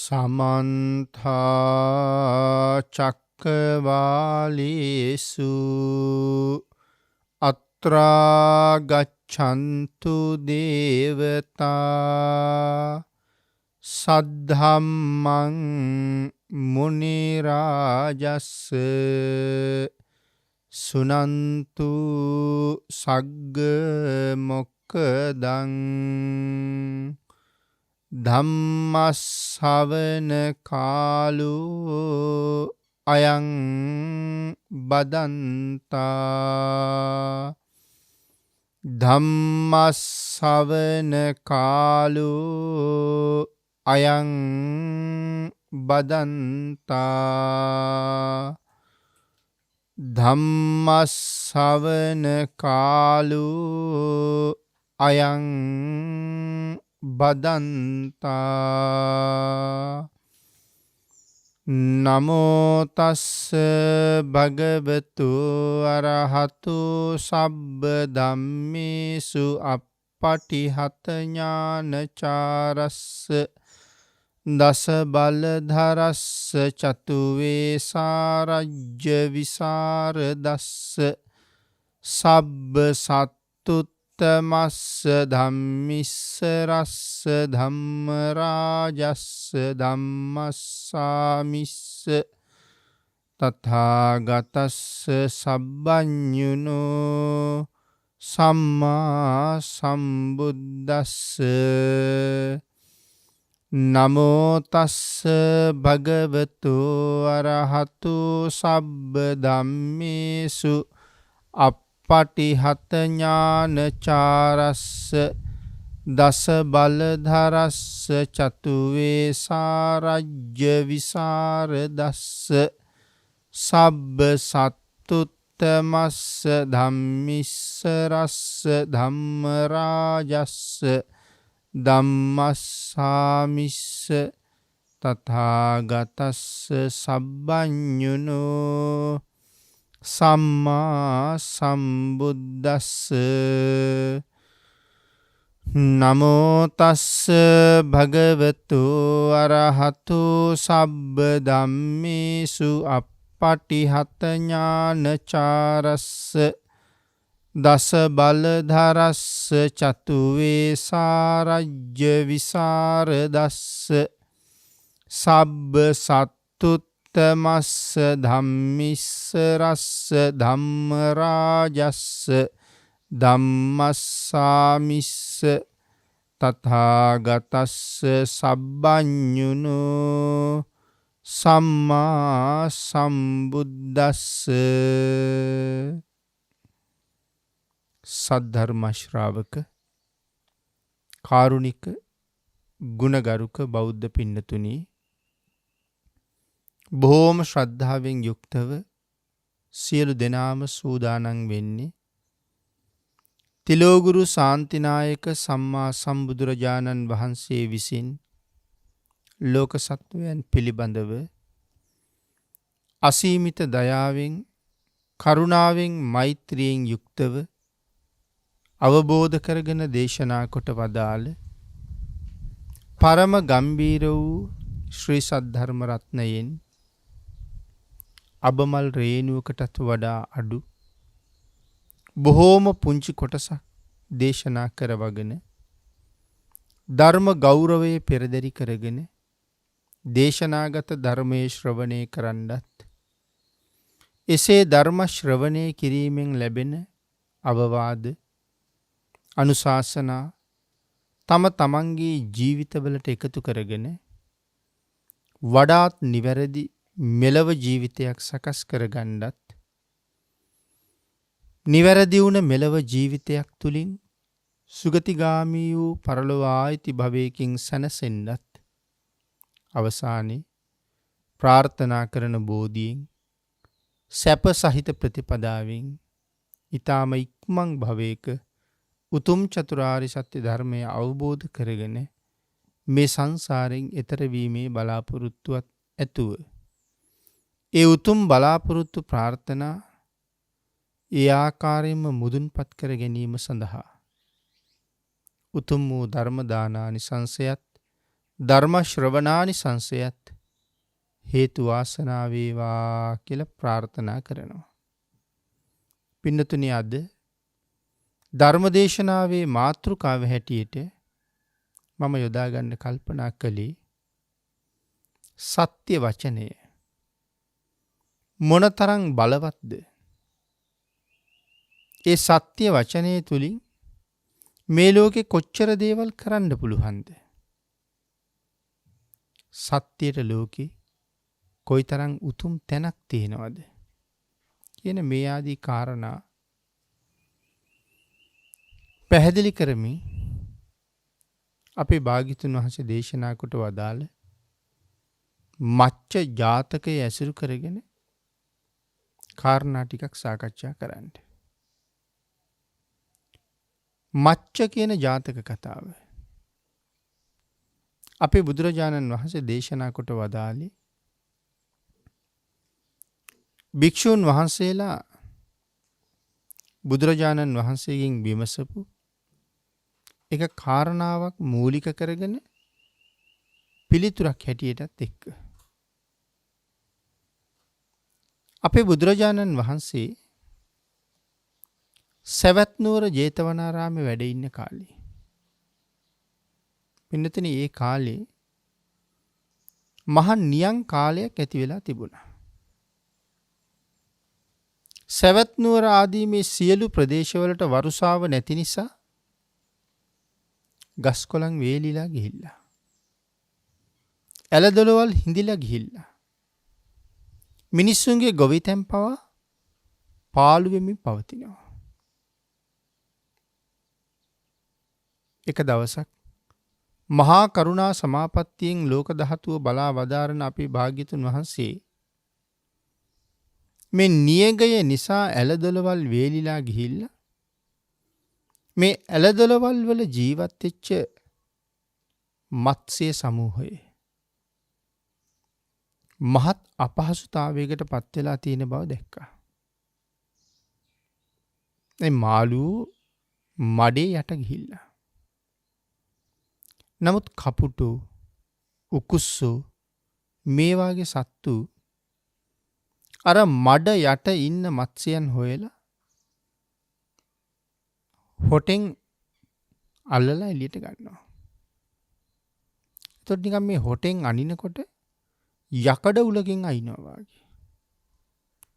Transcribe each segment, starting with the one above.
සමන්තා චක්කවාලේසු අත්‍රා ගච්ඡන්තු දේවතා සද්ධම්මං මුනි රාජස්ස සුනන්තු සග්ග මොක්ඛදං ධම්මස්සවන කාලෝ අයං බදන්තා ධම්මස්සවන කාලෝ අයං බදන්තා ධම්මස්සවන කාලෝ අයං බදන්තා නමෝ තස්ස භගවතු අරහතු සබ්බ ධම්මේසු අප්පටිහත ඥානචාරස්ස දස බලධරස්ස චතු වේසාරජ්‍ය විසරදස්ස සබ්බ සත්තුත්තමස්ස ධම්මිස්ස රස්ස ධම්ම රාජස්ස ධම්මස්සාමිස්ස තථාගතස්ස සබ්බඤුනෝ සම්මා සම්බුද්දස්ස නමෝ තස්ස භගවතු අරහතු සබ්බ ධම්මේසු අප්පටිහත ඥානචාරස්ස දස බලධරස්ස චතු වේසාරජ්‍ය විසරදස්ස සබ්බ සත්තුත්තමස්ස ධම්මිස්ස රස්ස ධම්ම රාජස්ස ධම්මස්සාමිස්ස තථාගතස්ස සබ්බඤුනෝ සම්මා සම්බුද්දස්ස නමෝ තස්ස භගවතු අරහතු සබ්බ ධම්මේසු අප්පටිහත ඥානචාරස්ස දස බලධරස්ස චතු වේසාරජ්‍ය විසරදස්ස සබ්බ සත්තුත්තමස්ස ධම්මිස්ස රස්ස ධම්ම රාජස්ස ධම්මස්සාමිස්ස තථාගතස්ස සබ්බඤුනෝ සම්මා සම්බුද්දස්ස සද්ධර්ම ශ්‍රාවක කාරුණික ගුණගරුක බෞද්ධ පින්නතුනි, බොහෝම ශ්‍රද්ධාවෙන් යුක්තව සියලු දෙනාම සූදානම් වෙන්නේ තිලෝගුරු ශාන්තිනායක සම්මා සම්බුදුරජාණන් වහන්සේ විසින් ලෝක සත්වයන් පිළිබඳව අසීමිත දයාවෙන් කරුණාවෙන් මෛත්‍රියෙන් යුක්තව අවබෝධ කරගෙන දේශනා කොට වදාළ පරම ගම්බීර වූ ශ්‍රී සද්ධර්ම රත්නයෙන් අබමල් රේණුවකටත් වඩා අඩු බොහෝම පුංචි කොටසක් දේශනා කරවගෙන ධර්ම ගෞරවයේ පෙරදරි කරගෙන දේශනාගත ධර්මයේ ශ්‍රවණය කරන්නත් එසේ ධර්ම ශ්‍රවණය කිරීමෙන් ලැබෙන අවවාද අනුශාසනා තම තමන්ගේ ජීවිතවලට එකතු කරගෙන වඩාත් නිවැරදි මෙලව ජීවිතයක් සකස් කරගන්නත් නිවැරදි වුණ මෙලව ජීවිතයක් තුළින් සුගතිගාමී වූ පරලොව ආයිති භවයකින් සැනසෙන්නත් අවසානයේ ප්‍රාර්ථනා කරන බෝධියෙන් සැප සහිත ප්‍රතිපදාවෙන් ඊටාම ඉක්මන් භවයක උතුම් චතුරාර්ය සත්‍ය ධර්මය අවබෝධ කරගෙන මේ සංසාරයෙන් එතර වීමේ බලාපොරොත්තුවත් ඇතුව ඒ උතුම් බලාපොරොත්තු ප්‍රාර්ථනා ඒ ආකාරයෙන්ම මුදුන්පත් කර ගැනීම සඳහා උතුම් වූ ධර්ම දානානිසංසයත් ධර්ම ශ්‍රවණානි සංසයත් හේතු වාසනා වේවා කියලා ප්‍රාර්ථනා කරනවා. පින්නතුනි අද ධර්මදේශනාවේ මාතෘකාව හැටියට මම යොදා ගන්න කල්පනා කළේ සත්‍ය වචනය මොනතරම් බලවත්ද? ඒ සත්‍ය වචනය තුලින් මේ ලෝකේ කොච්චර දේවල් කරන්න පුළුවන්ද? සත්‍යයට ලෝකේ කොයිතරම් උතුම් තැනක් තියෙනවද කියන මේ ආදී කාරණා පැහැදිලි කරමින් අපේ භාග්‍යතුන් වහන්සේ දේශනා කොට වදාළ මච්ච ජාතකය ඇසුරු කරගෙන කාරණා ටිකක් සාකච්ඡා කරන්න. මච්ච කියන ජාතක කතාව අපේ බුදුරජාණන් වහන්සේ දේශනා කොට වදාළේ භික්ෂූන් වහන්සේලා බුදුරජාණන් වහන්සේගෙන් විමසපු එක කාරණාවක් මූලික කරගෙන පිළිතුරක් හැටියටත් එක්ක අපේ බුදුරජාණන් වහන්සේ සවැත් නුවර ජේතවනාරාමේ වැඩ ඉන්න කාලේ පින්නතනි ඒ කාලේ මහා නියං කාලයක් ඇති වෙලා තිබුණා. සවැත් නුවර ආදී මේ සියලු ප්‍රදේශවලට වරුසාව නැති නිසා ගස් කොළන් වේලිලා ගිහිල්ලා. ඇලදොලවල් හිඳිලා ගිහිල්ලා. මිනිස්සුන්ගේ ගොවිතැන් පවා පාළු වෙමින් පවතිනවා. එක දවසක් මහා කරුණා සමාපත්තියෙන් ලෝක ධාතුව බලා වදාරන අපේ භාග්‍යතුන් වහන්සේ මේ නියගය නිසා ඇලදොලවල් වේලිලා ගිහිල්ලා මේ ඇලදොලවල් වල ජීවත් වෙච්ච මත්ස්‍ය සමූහය මහත් අපහසුතාවයකට පත් වෙලා තියෙන බව දැක්කා. මේ මාළු මඩේ යට ගිහිල්ලා. නමුත් කපුටු උකුස්සු මේ වාගේ සත්තු අර මඩ යට ඉන්න මත්ස්‍යයන් හොයලා හොටෙන් අල්ලලා එළියට ගන්නවා. එතකොට නිකන් මේ හොටෙන් අනිනකොට යකඩ උලකින් අයින්නවා වගේ.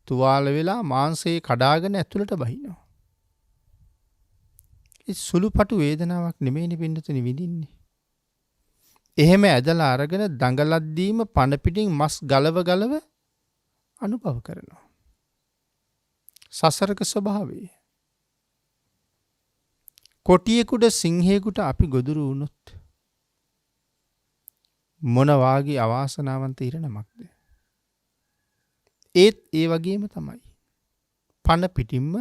තුවාල වෙලා මාංශේ කඩාගෙන ඇතුළට බහිනවා. ඒ සුළුපටු වේදනාවක් නෙමෙයිනේ පින්නතුනි විඳින්නේ. එහෙම ඇදලා අරගෙන දඟලද්දීම පණ පිටින් මස් ගලව අනුභව කරනවා. සසරක ස්වභාවය. කොටියෙකුට සිංහයෙකුට අපි ගොදුරු වුණොත් මොන වාගේ අවාසනාවන්ත ඉරණමක්ද? ඒත් ඒ වගේම තමයි. පණ පිටින්ම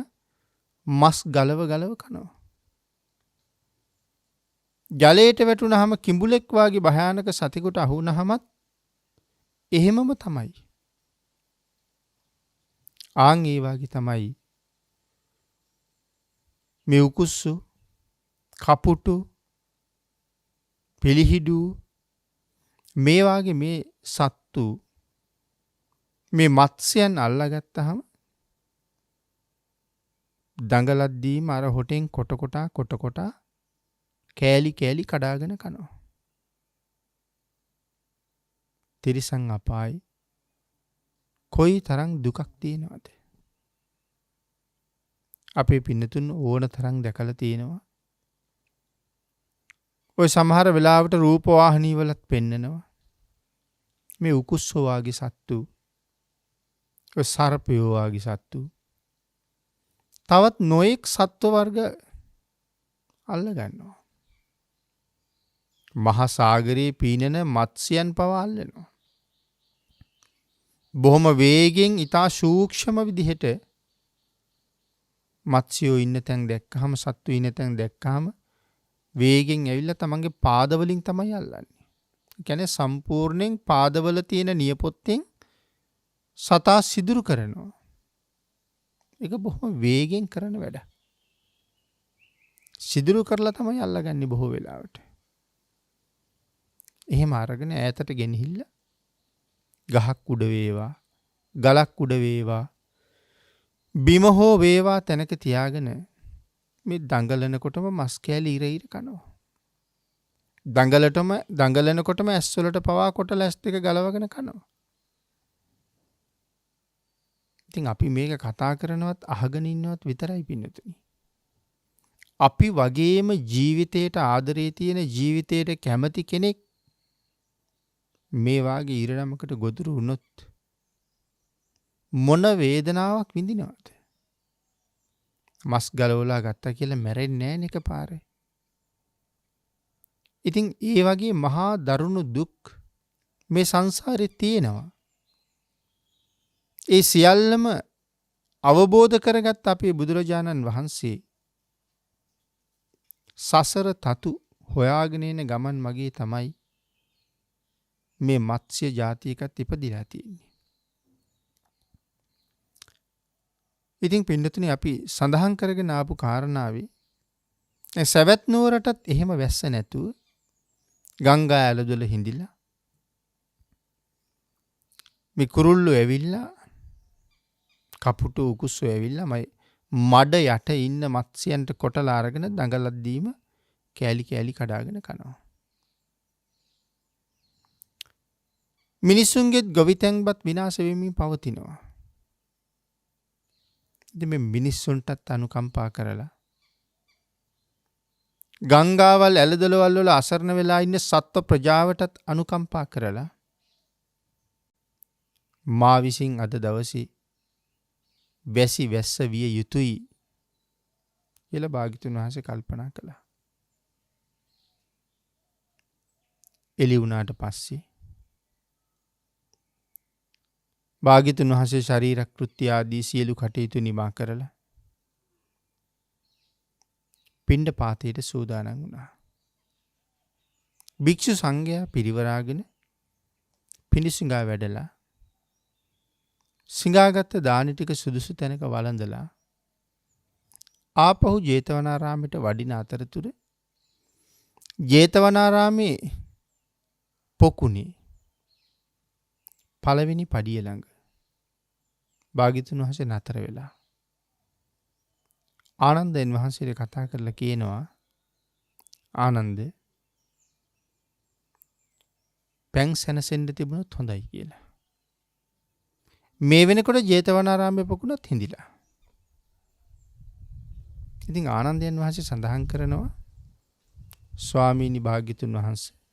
මස් ගලව කනවා. ජලයට වැටුනහම කිඹුලෙක් වාගේ භයානක සතෙකුට අහු වුනහමත් එහෙමම තමයි. ආන් ඒ වාගේ තමයි මේ උකුස්සු කපුටු පිළිහිඩු මේ වාගේ මේ සත්තු මේ මත්ස්‍යයන් අල්ලගත්තහම දඟලද්දීම අර හොටෙන් කොට කෑලි කඩාගෙන කනවා. තිරිසන් අපායි කොයි තරම් දුකක් තියෙනවද? අපේ පින්නතුන් ඕන තරම් දැකලා තියෙනවා. ඔය සමහර වෙලාවට රූප වාහිනී වලත් පෙන්නනවා. මේ උකුස්සෝ වාගේ සත්තු, ඔය සර්පයෝ වාගේ සත්තු, තවත් නොඑක් සත්ව වර්ග අල්ල ගන්නවා. මහා සාගරයේ පීනන මත්ස්‍යයන් පවා අල්ලනවා. බොහොම වේගෙන් ඊටා සූක්ෂම විදිහට මත්ස්‍යෝ ඉන්න තැන් දැක්කහම, සත්තු ඉන්න තැන් දැක්කහම වේගෙන් ඇවිල්ලා තමන්ගේ පාදවලින් තමයි අල්ලන්නේ. ඒ කියන්නේ සම්පූර්ණයෙන් පාදවල තියෙන නියපොත්තෙන් සතා සිදුරු කරනවා. ඒක බොහොම වේගෙන් කරන වැඩ. සිදුරු කරලා තමයි අල්ලගන්නේ බොහෝ වෙලාවට. එහෙම අරගෙන ඈතට ගෙනහිල්ලා ගහක් උඩ වේවා, ගලක් උඩ වේවා, බිම හෝ වේවා තැනක තියාගෙන මේ දඟලනකොටම මස් කෑලි ඉර ඉර කනවා. දඟලනකොටම ඇස්වලට පවා කොටලා ඇස් දෙක ගලවගෙන කනවා. ඉතින් අපි මේක කතා කරනවත් අහගෙන ඉන්නවත් විතරයි පින්නතුනි. අපි වගේම ජීවිතයට ආදරේ තියෙන ජීවිතයට කැමති කෙනෙක් මේ වාගේ ඉරණමකට ගොදුරු වුණොත් මොන වේදනාවක් විඳිනවද? මස් ගලවලා ගත්තා කියලා මැරෙන්නේ නැහැ නේ එකපාරේ. ඉතින් ඒ වගේ මහා දරුණු දුක් මේ සංසාරේ තියෙනවා. ඒ සියල්ලම අවබෝධ කරගත් අපේ බුදුරජාණන් වහන්සේ සසර තතු හොයාගෙන එන ගමන් මගේ තමයි මේ මත්ස්‍ය ජාතියකත් ඉපදිලා තියෙන්නේ. ඉතින් පින්නතුනි අපි සඳහන් කරගෙන ආපු කාරණාවේ සවැත් නුවරටත් එහෙම වැස්ස නැතුව ගංගා ඇලදොල හිඳිලා මේ කුරුල්ලෝ ඇවිල්ලා කපුටු උකුස්සෝ ඇවිල්ලා මඩ යට ඉන්න මත්ස්‍යයන්ට කොටලා අරගෙන දඟලක් දීම කෑලි කෑලි කඩාගෙන කනවා. මිනිසුන්ගේත් ගොවිතැන්පත් විනාශ වෙමින් පවතිනවා. ඉතින් මේ මිනිස්සුන්ටත් අනුකම්පා කරලා ගංගාවල් ඇලදොලවල් වල අසරණ වෙලා ඉන්න සත්ව ප්‍රජාවටත් අනුකම්පා කරලා මා විසින් අද දවසේ වැසි වැස්ස විය යුතුයි කියලා භාග්‍යතුන් වහන්සේ කල්පනා කළා. එළි වුණාට පස්සේ භාග්‍යතුන් වහන්සේ ශරීර කෘත්‍ය ආදී සියලු කටයුතු නිමා කරලා පිණ්ඩ පාතයට සූදානම් වුණා. භික්ෂු සංඝයා පිරිවරාගෙන පිඬුසිඟා වැඩලා සිඟාගත්ත දානි ටික සුදුසු තැනක වළඳලා ආපහු ජේතවනාරාමයට වඩින අතරතුර ජේතවනාරාමේ පොකුණේ පළවෙනි පඩිය ළඟ භාග්‍යතුන් වහන්සේ නතර වෙලා ආනන්දයන් වහන්සේට කතා කරලා කියනවා, ආනන්ද පැන් සැනසෙන්න තිබුණොත් හොඳයි කියලා. මේ වෙනකොට ජේතවනාරාමයේ පොකුණත් හිඳිලා. ඉතින් ආනන්දයන් වහන්සේ සඳහන් කරනවා, ස්වාමීනි භාග්‍යතුන් වහන්සේ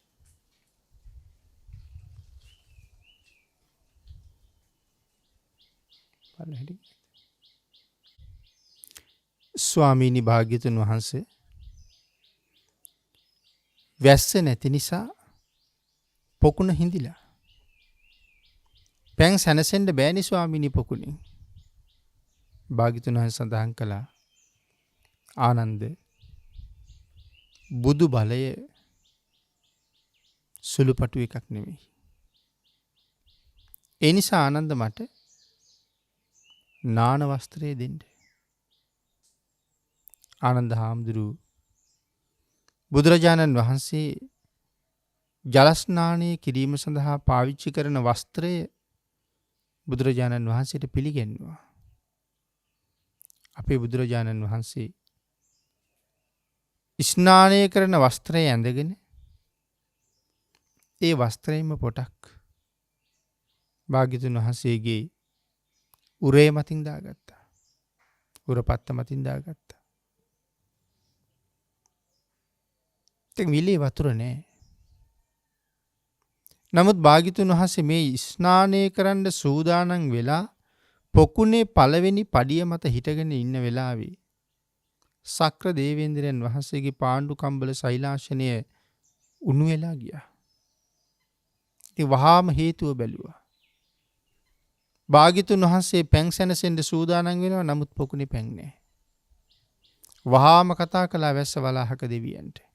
ස්වාමීනි භාග්‍යතුන් වහන්සේ වැස්ස නැති නිසා පොකුණ හිඳිලා. පැන් සැනසෙන්න බෑනි ස්වාමීනි පොකුණින්. භාග්‍යතුන් වහන්සේ සඳහන් කළා, ආනන්ද බුදු බලය සුළුපටු එකක් නෙමෙයි. ඒ නිසා ආනන්ද මට නාන වස්ත්‍රය දෙන්න. ආනන්ද හාමුදුරුවෝ බුදුරජාණන් වහන්සේ ජල ස්නානය කිරීම සඳහා පාවිච්චි කරන වස්ත්‍රය බුදුරජාණන් වහන්සේට පිළිගැන්වුවා. අපේ බුදුරජාණන් වහන්සේ ස්නානය කරන වස්ත්‍රය ඇඳගෙන ඒ වස්ත්‍රයෙන්ම පොටක් භාග්‍යතුන් වහන්සේගේ උරේ මතින් දාගත්තා. උරපත්ත මතින් දාගත්තා. ඉතින් විලේ වතුර නෑ. නමුත් භාග්‍යතුන් වහන්සේ මේ ස්නානය කරන්න සූදානම් වෙලා පොකුණේ පළවෙනි පඩිය මත හිටගෙන ඉන්න වෙලාවේ සක්‍ර දේවේන්ද්‍රයන් වහන්සේගේ පාණ්ඩු කම්බල සෛලාශනය උණු වෙලා ගියා. ඉතින් වහාම හේතුව බැලුවා. භාග්‍යතුන් වහන්සේ පැන් සැනසෙන්න සූදානම් වෙනවා, නමුත් පොකුණේ පැන් නැහැ. වහාම කතා කළා වැස්ස වලාහක දෙවියන්ට.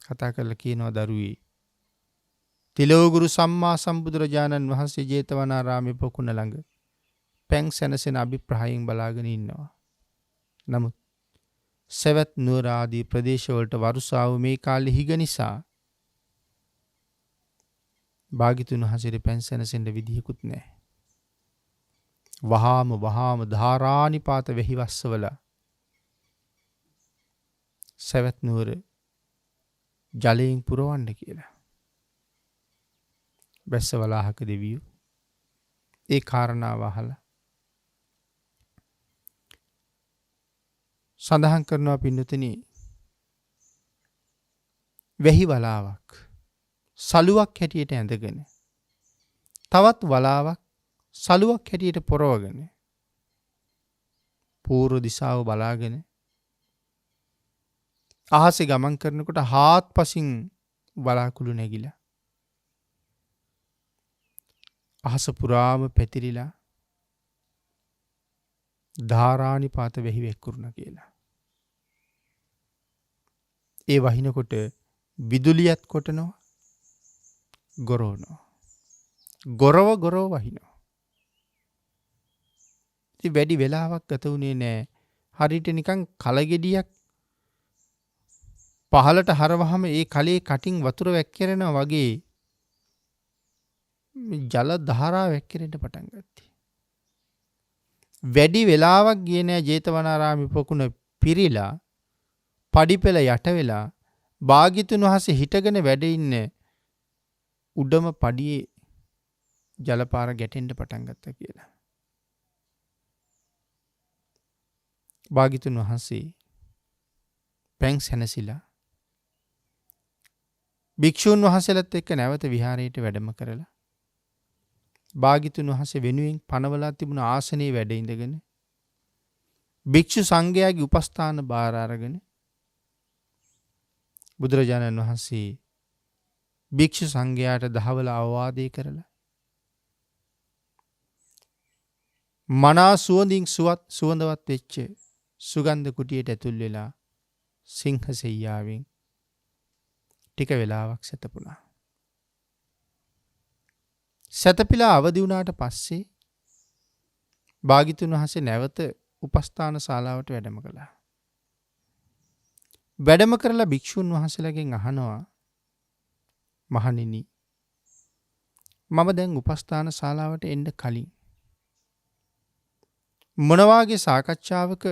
කතා කරලා කියනවා, දරුවේ තිලෝගුරු සම්මා සම්බුදුරජාණන් වහන්සේ ජේතවනාරාමේ පොකුණ ළඟ පැන් සැනසෙන අභිප්‍රායයෙන් බලාගෙන ඉන්නවා. නමුත් සවැත් නුවර ආදී ප්‍රදේශවලට වරුසාව මේ කාලේ හිග නිසා භාග්‍යතුන් වහන්සේට පැන් සැනසෙන්න විදිහකුත් නැහැ. වහාම ධාරානිපාත වෙහිවස්සවල සවැත් නුවර ජලයෙන් පුරවන්න කියලා. බැස්ස වලාහක දෙවියෝ ඒ කාරණාව අහලා සඳහන් කරනවා පින්නතුනි වෙහි වලාවක් සලුවක් හැටියට ඇඳගෙන තවත් වලාවක් සලුවක් හැටියට පොරවගෙන පූර්ව දිශාව බලාගෙන අහසේ ගමන් කරනකොට හාත්පසින් වලාකුළු නැගිලා අහස පුරාම පැතිරිලා ධාරානිපාත වෙහි වෙක්කුරුණ කියලා. ඒ වහිනකොට විදුලියත් කොටනවා ගොරවනවා. ගොරව වහිනවා. ඉතින් වැඩි වෙලාවක් ගත වුණේ නැහැ. හරියට නිකන් කලගෙඩියක් පහලට හරවහම ඒ කලේ කටින් වතුර වැක්කිරෙනවා වගේ ජල ධාරා වැක්කිරෙන්න පටන් ගත්තා. වැඩි වෙලාවක් ගියේ නෑ ජේතවනාරාමේ පොකුණ පිරීලා පඩිපෙළ යට වෙලා භාග්‍යතුන් වහන්සේ හිටගෙන වැඩ ඉන්න උඩම පඩියේ ජලපාර ගැටෙන්න පටන් ගත්තා කියලා. භාග්‍යතුන් වහන්සේ පැන් සැනසීලා භික්ෂූන් වහන්සේලාත් එක්ක නැවත විහාරයට වැඩම කරලා භාග්‍යතුන් වහන්සේ වෙනුවෙන් පනවලා තිබුණ ආසනයේ වැඩ ඉඳගෙන භික්ෂු සංඝයාගේ උපස්ථාන බාර අරගෙන බුදුරජාණන් වහන්සේ භික්ෂු සංඝයාට දහවල අවවාදේ කරලා මනා සුවඳින් සුවඳවත් වෙච්ච සුගන්ධ කුටියට ඇතුල් වෙලා සිංහසෙයියාවෙන් ටික වෙලාවක් සැතපුණා. සැතපීලා අවදි වුණාට පස්සේ භාග්‍යතුන් වහන්සේ නැවත උපස්ථාන ශාලාවට වැඩම කළා. වැඩම කරලා භික්ෂුන් වහන්සේලාගෙන් අහනවා මහණෙනි මම දැන් උපස්ථාන ශාලාවට එන්න කලින් මොන වාගේ සාකච්ඡාවක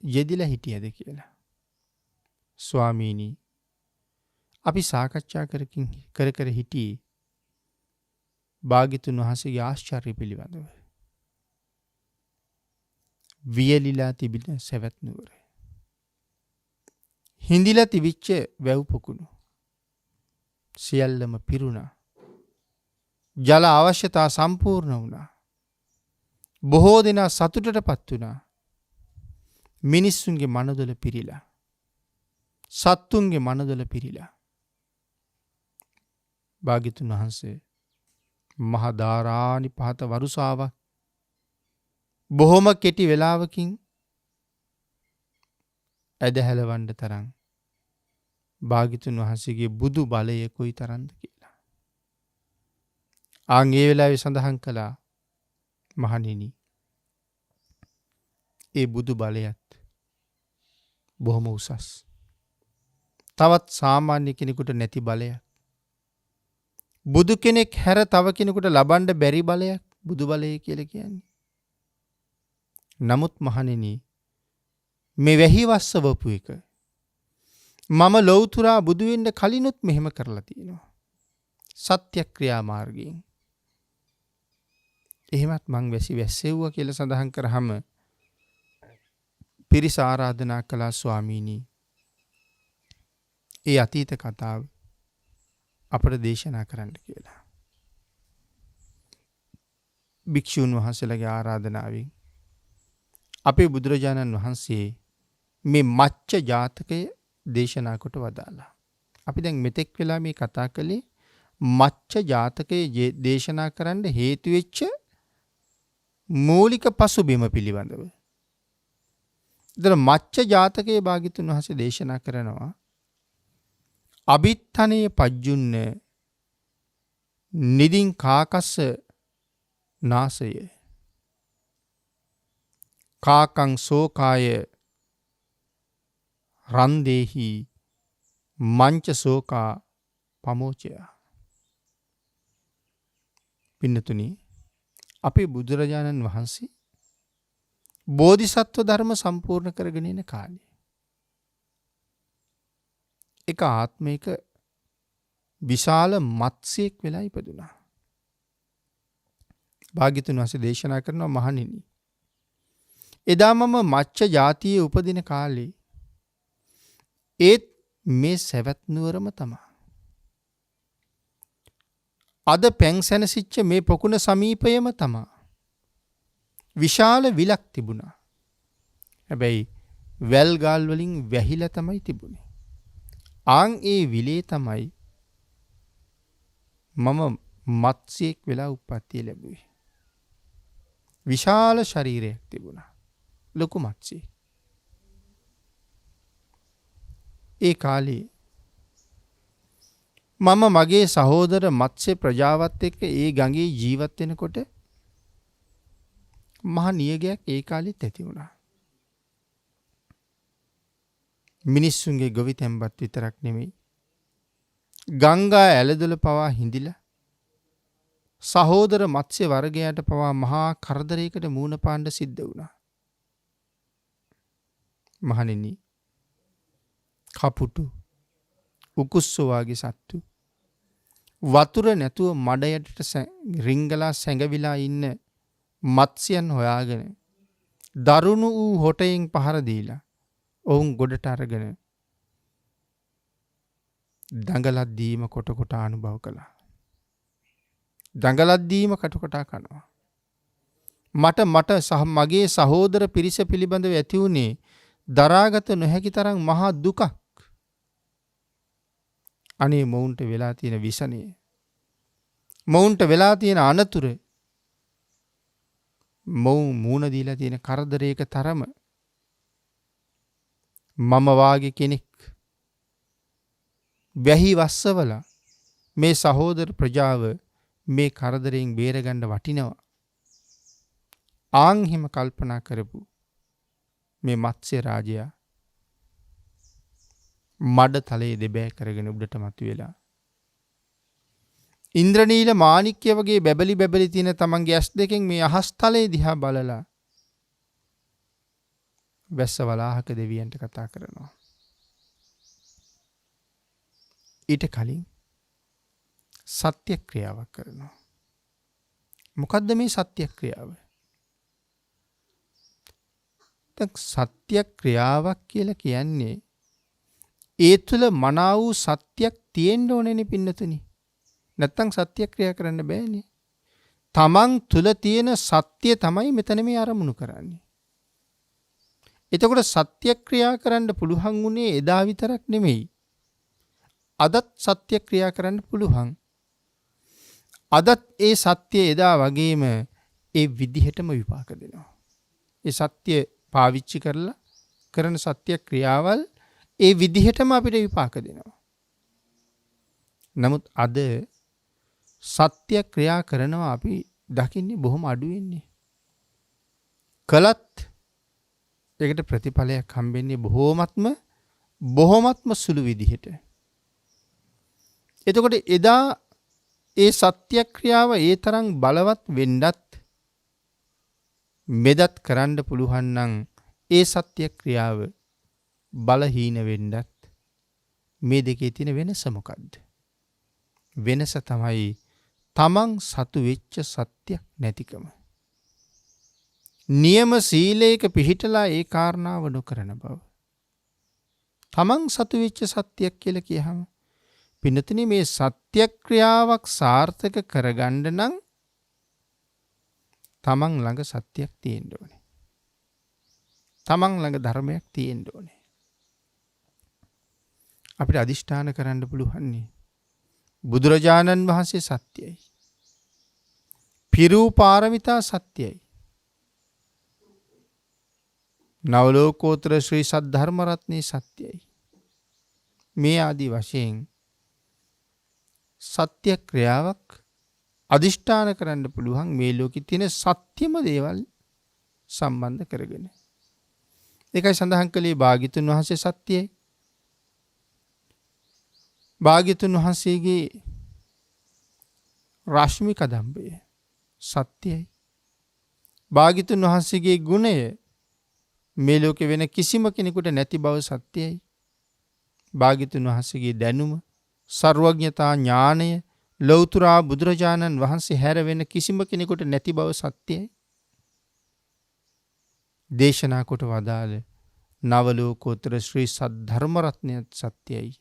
යෙදිලා හිටියද කියලා. ස්වාමීනි අපි සාකච්ඡා කර හිටියේ භාග්‍යතුන් වහන්සේගේ ආශ්චර්ය පිළිබඳව. වියලිලා තිබෙන සවැත් නුවර. හිඳිලා තිබිච්ච වැව් පොකුණු. සියල්ලම පිරුණා. ජල අවශ්‍යතා සම්පූර්ණ වුණා. බොහෝ දෙනා සතුටටපත් වුණා. මිනිස්සුන්ගේ මනදොල පිරීලා. සත්තුන්ගේ මනදොල පිරීලා. භාග්‍යතුන් වහන්සේ මහා ධාරානිපාත වරුසාවක් බොහොම කෙටි වෙලාවකින් ඇදහැලවන්න තරම් භාග්‍යතුන් වහන්සේගේ බුදු බලය කොයි තරම්ද කියලා. ආන් ඒ වෙලාවේ සඳහන් කළා මහණෙනි ඒ බුදු බලයත් බොහොම උසස්. තවත් සාමාන්‍ය කෙනෙකුට නැති බලයක්. බුදු කෙනෙක් හැර තව කෙනෙකුට ලබන්න බැරි බලයක් බුදු බලය කියලා කියන්නේ. නමුත් මහණෙනි මේ වැහිවස්සවපු එක මම ලෞතුරා බුදු වෙන්න කලිනුත් මෙහෙම කරලා තියෙනවා. සත්‍යක්‍රියා මාර්ගයෙන්. එහෙමත් මං වැස්සෙව්වා කියලා සඳහන් කරාම පිරිස ආරාධනා කළා ස්වාමීනි ඒ අතීත කතාව අපට දේශනා කරන්න කියලා. භික්ෂූන් වහන්සේලාගේ ආරාධනාවෙන් අපේ බුදුරජාණන් වහන්සේ මේ මච්ච ජාතකය දේශනා කොට වදාලා. අපි දැන් මෙතෙක් වෙලා මේ කතා කළේ මච්ච ජාතකයේ දේශනා කරන්න හේතු වෙච්ච මූලික පසුබිම පිළිබඳව. ඉතින් මච්ච ජාතකයේ භාග්‍යතුන් වහන්සේ දේශනා කරනවා අභිත්තනේ පජ්ජුන්න නිදින් කාකස්ස නාසය කාකං සෝකාය රන්දේහි මංච සෝකා පමෝචය. පින්නතුනි අපේ බුදුරජාණන් වහන්සේ බෝධිසත්ව ධර්ම සම්පූර්ණ කරගෙන යන කාලේ එක ආත්මයක විශාල මත්ස්‍යයෙක් වෙලා ඉපදුනා. භාග්‍යතුන් වහන්සේ දේශනා කරනවා මහණෙනි. එදා මම මච්ච ජාතියේ උපදින කාලේ ඒත් මේ සැවැත් නුවරම තමයි. අද පැන් සැනසිච්ච මේ පොකුණ සමීපයම තමයි. විශාල විලක් තිබුණා. හැබැයි වැල් ගල් වලින් වැහිලා තමයි තිබුණේ. ආන් ඒ විලේ තමයි මම මත්ස්‍යයෙක් වෙලා උප්පත්තිය ලැබුවේ. විශාල ශරීරයක් තිබුණා. ලොකු මත්ස්‍යයෙක්. ඒ කාලේ මම මගේ සහෝදර මත්ස්‍ය ප්‍රජාවත් එක්ක ඒ ගඟේ ජීවත් වෙනකොට මහ නියගයක් ඒ කාලෙත් ඇති වුණා. මිනිස්සුන්ගේ ගොවි තැන්පත් විතරක් නෙමෙයි. ගංගා ඇලදොල පවා හිඳිලා සහෝදර මත්ස්‍ය වර්ගයාට පවා මහා කරදරයකට මුහුණ පාන්න සිද්ධ වුණා. මහණෙනි කපුටු උකුස්සෝ වගේ සත්තු වතුර නැතුව මඩ යටට රිංගලා සැඟවිලා ඉන්න මත්ස්‍යයන් හොයාගෙන දරුණු වූ හොටයෙන් පහර දීලා ඔවුන් ගොඩට අරගෙන දඟලක් දීම කොට කොට අනුභව කළා. දඟලක් දීම කට කොටා කනවා. මට මගේ සහෝදර පිරිස පිළිබඳව ඇති වුණේ දරාගත නොහැකි තරම් මහා දුකක්. අනේ මොවුන්ට වෙලා තියෙන විසනය. මොවුන්ට වෙලා තියෙන අනතුර. මොවුන් මූණ දීලා තියෙන කරදරයක තරම මම වාගේ කෙනෙක් වැහි වස්සවල මේ සහෝදර ප්‍රජාව මේ කරදරයෙන් බේරගන්න වටිනවා. ආන් හිම කල්පනා කරපු මේ මත්ස්‍ය රාජයා මඩ තලයේ දෙබෑ කරගෙන උඩට මතුවෙලා ඉන්ද්‍රනීල මාණික්‍ය වගේ බැබලි බැබලි තියෙන තමන්ගේ ඇස් දෙකෙන් මේ අහස් තලයේ දිහා බලලා වැස්ස වලාහක දෙවියන්ට කතා කරනවා. ඊට කලින් සත්‍ය ක්‍රියාවක් කරනවා. මොකද්ද මේ සත්‍ය ක්‍රියාව? සත්‍ය ක්‍රියාවක් කියලා කියන්නේ ඒ තුළ මනා වූ සත්‍යයක් තියෙන්න ඕනේනේ පින්නතුනි. නැත්තම් සත්‍ය ක්‍රියා කරන්න බෑනේ. තමන් තුළ තියෙන සත්‍ය තමයි මෙතන මේ ආරමුණු කරන්නේ. එතකොට සත්‍ය ක්‍රියා කරන්න පුළුවන් උනේ එදා විතරක් නෙමෙයි. අදත් සත්‍ය ක්‍රියා කරන්න පුළුවන්. අදත් ඒ සත්‍ය එදා වගේම ඒ විදිහටම විපාක දෙනවා. ඒ සත්‍ය පාවිච්චි කරලා කරන සත්‍ය ක්‍රියාවල් ඒ විදිහටම අපිට විපාක දෙනවා. නමුත් අද සත්‍ය ක්‍රියා කරනවා අපි දකින්නේ බොහොම අඩුවෙන්නේ. කළත් ඒකට ප්‍රතිඵලයක් හම්බෙන්නේ බොහොමත්ම සුළු විදිහට. එතකොට එදා ඒ සත්‍ය ක්‍රියාව ඒ තරම් බලවත් වෙන්නත් මෙදත් කරන්න පුළුවන් නම් ඒ සත්‍ය ක්‍රියාව බලහීන වෙන්නත් මේ දෙකේ තියෙන වෙනස මොකද්ද? වෙනස තමයි තමන් සතු වෙච්ච සත්‍යක් නැතිකම. නියම සීලයක පිහිටලා ඒ කාරණාව නොකරන බව. තමන් සතු වෙච්ච සත්‍යයක් කියලා කියහම පින්නතුනි මේ සත්‍ය ක්‍රියාවක් සාර්ථක කරගන්න නම් තමන් ළඟ සත්‍යයක් තියෙන්න ඕනේ. තමන් ළඟ ධර්මයක් තියෙන්න ඕනේ. අපිට අදිෂ්ඨාන කරන්න පුළුවන්නේ බුදුරජාණන් වහන්සේ සත්‍යයි. පිරූ පාරමිතා සත්‍යයි. නවලෝකෝත්තර ශ්‍රී සද්ධර්ම රත්නයේ සත්‍යයි. මේ ආදී වශයෙන් සත්‍ය ක්‍රියාවක් අදිෂ්ඨාන කරන්න පුළුවන් මේ ලෝකෙ තියෙන සත්‍යම දේවල් සම්බන්ධ කරගෙන. ඒකයි සඳහන් කළේ භාග්‍යතුන් වහන්සේ සත්‍යයි. භාග්‍යතුන් වහන්සේගේ රශ්මි කදම්බය සත්‍යයි. භාග්‍යතුන් වහන්සේගේ ගුණය මේ ලෝකේ වෙන කිසිම කෙනෙකුට නැති බව සත්‍යයි. භාග්‍යතුන් වහන්සේගේ දැනුම, සර්වඥතා ඥානය ලෞතර බුදුරජාණන් වහන්සේ හැර වෙන කිසිම කෙනෙකුට නැති බව සත්‍යයි. දේශනා කොට වදාළ නවලෝකෝත්තර ශ්‍රී සද්ධර්ම රත්නයත් සත්‍යයි.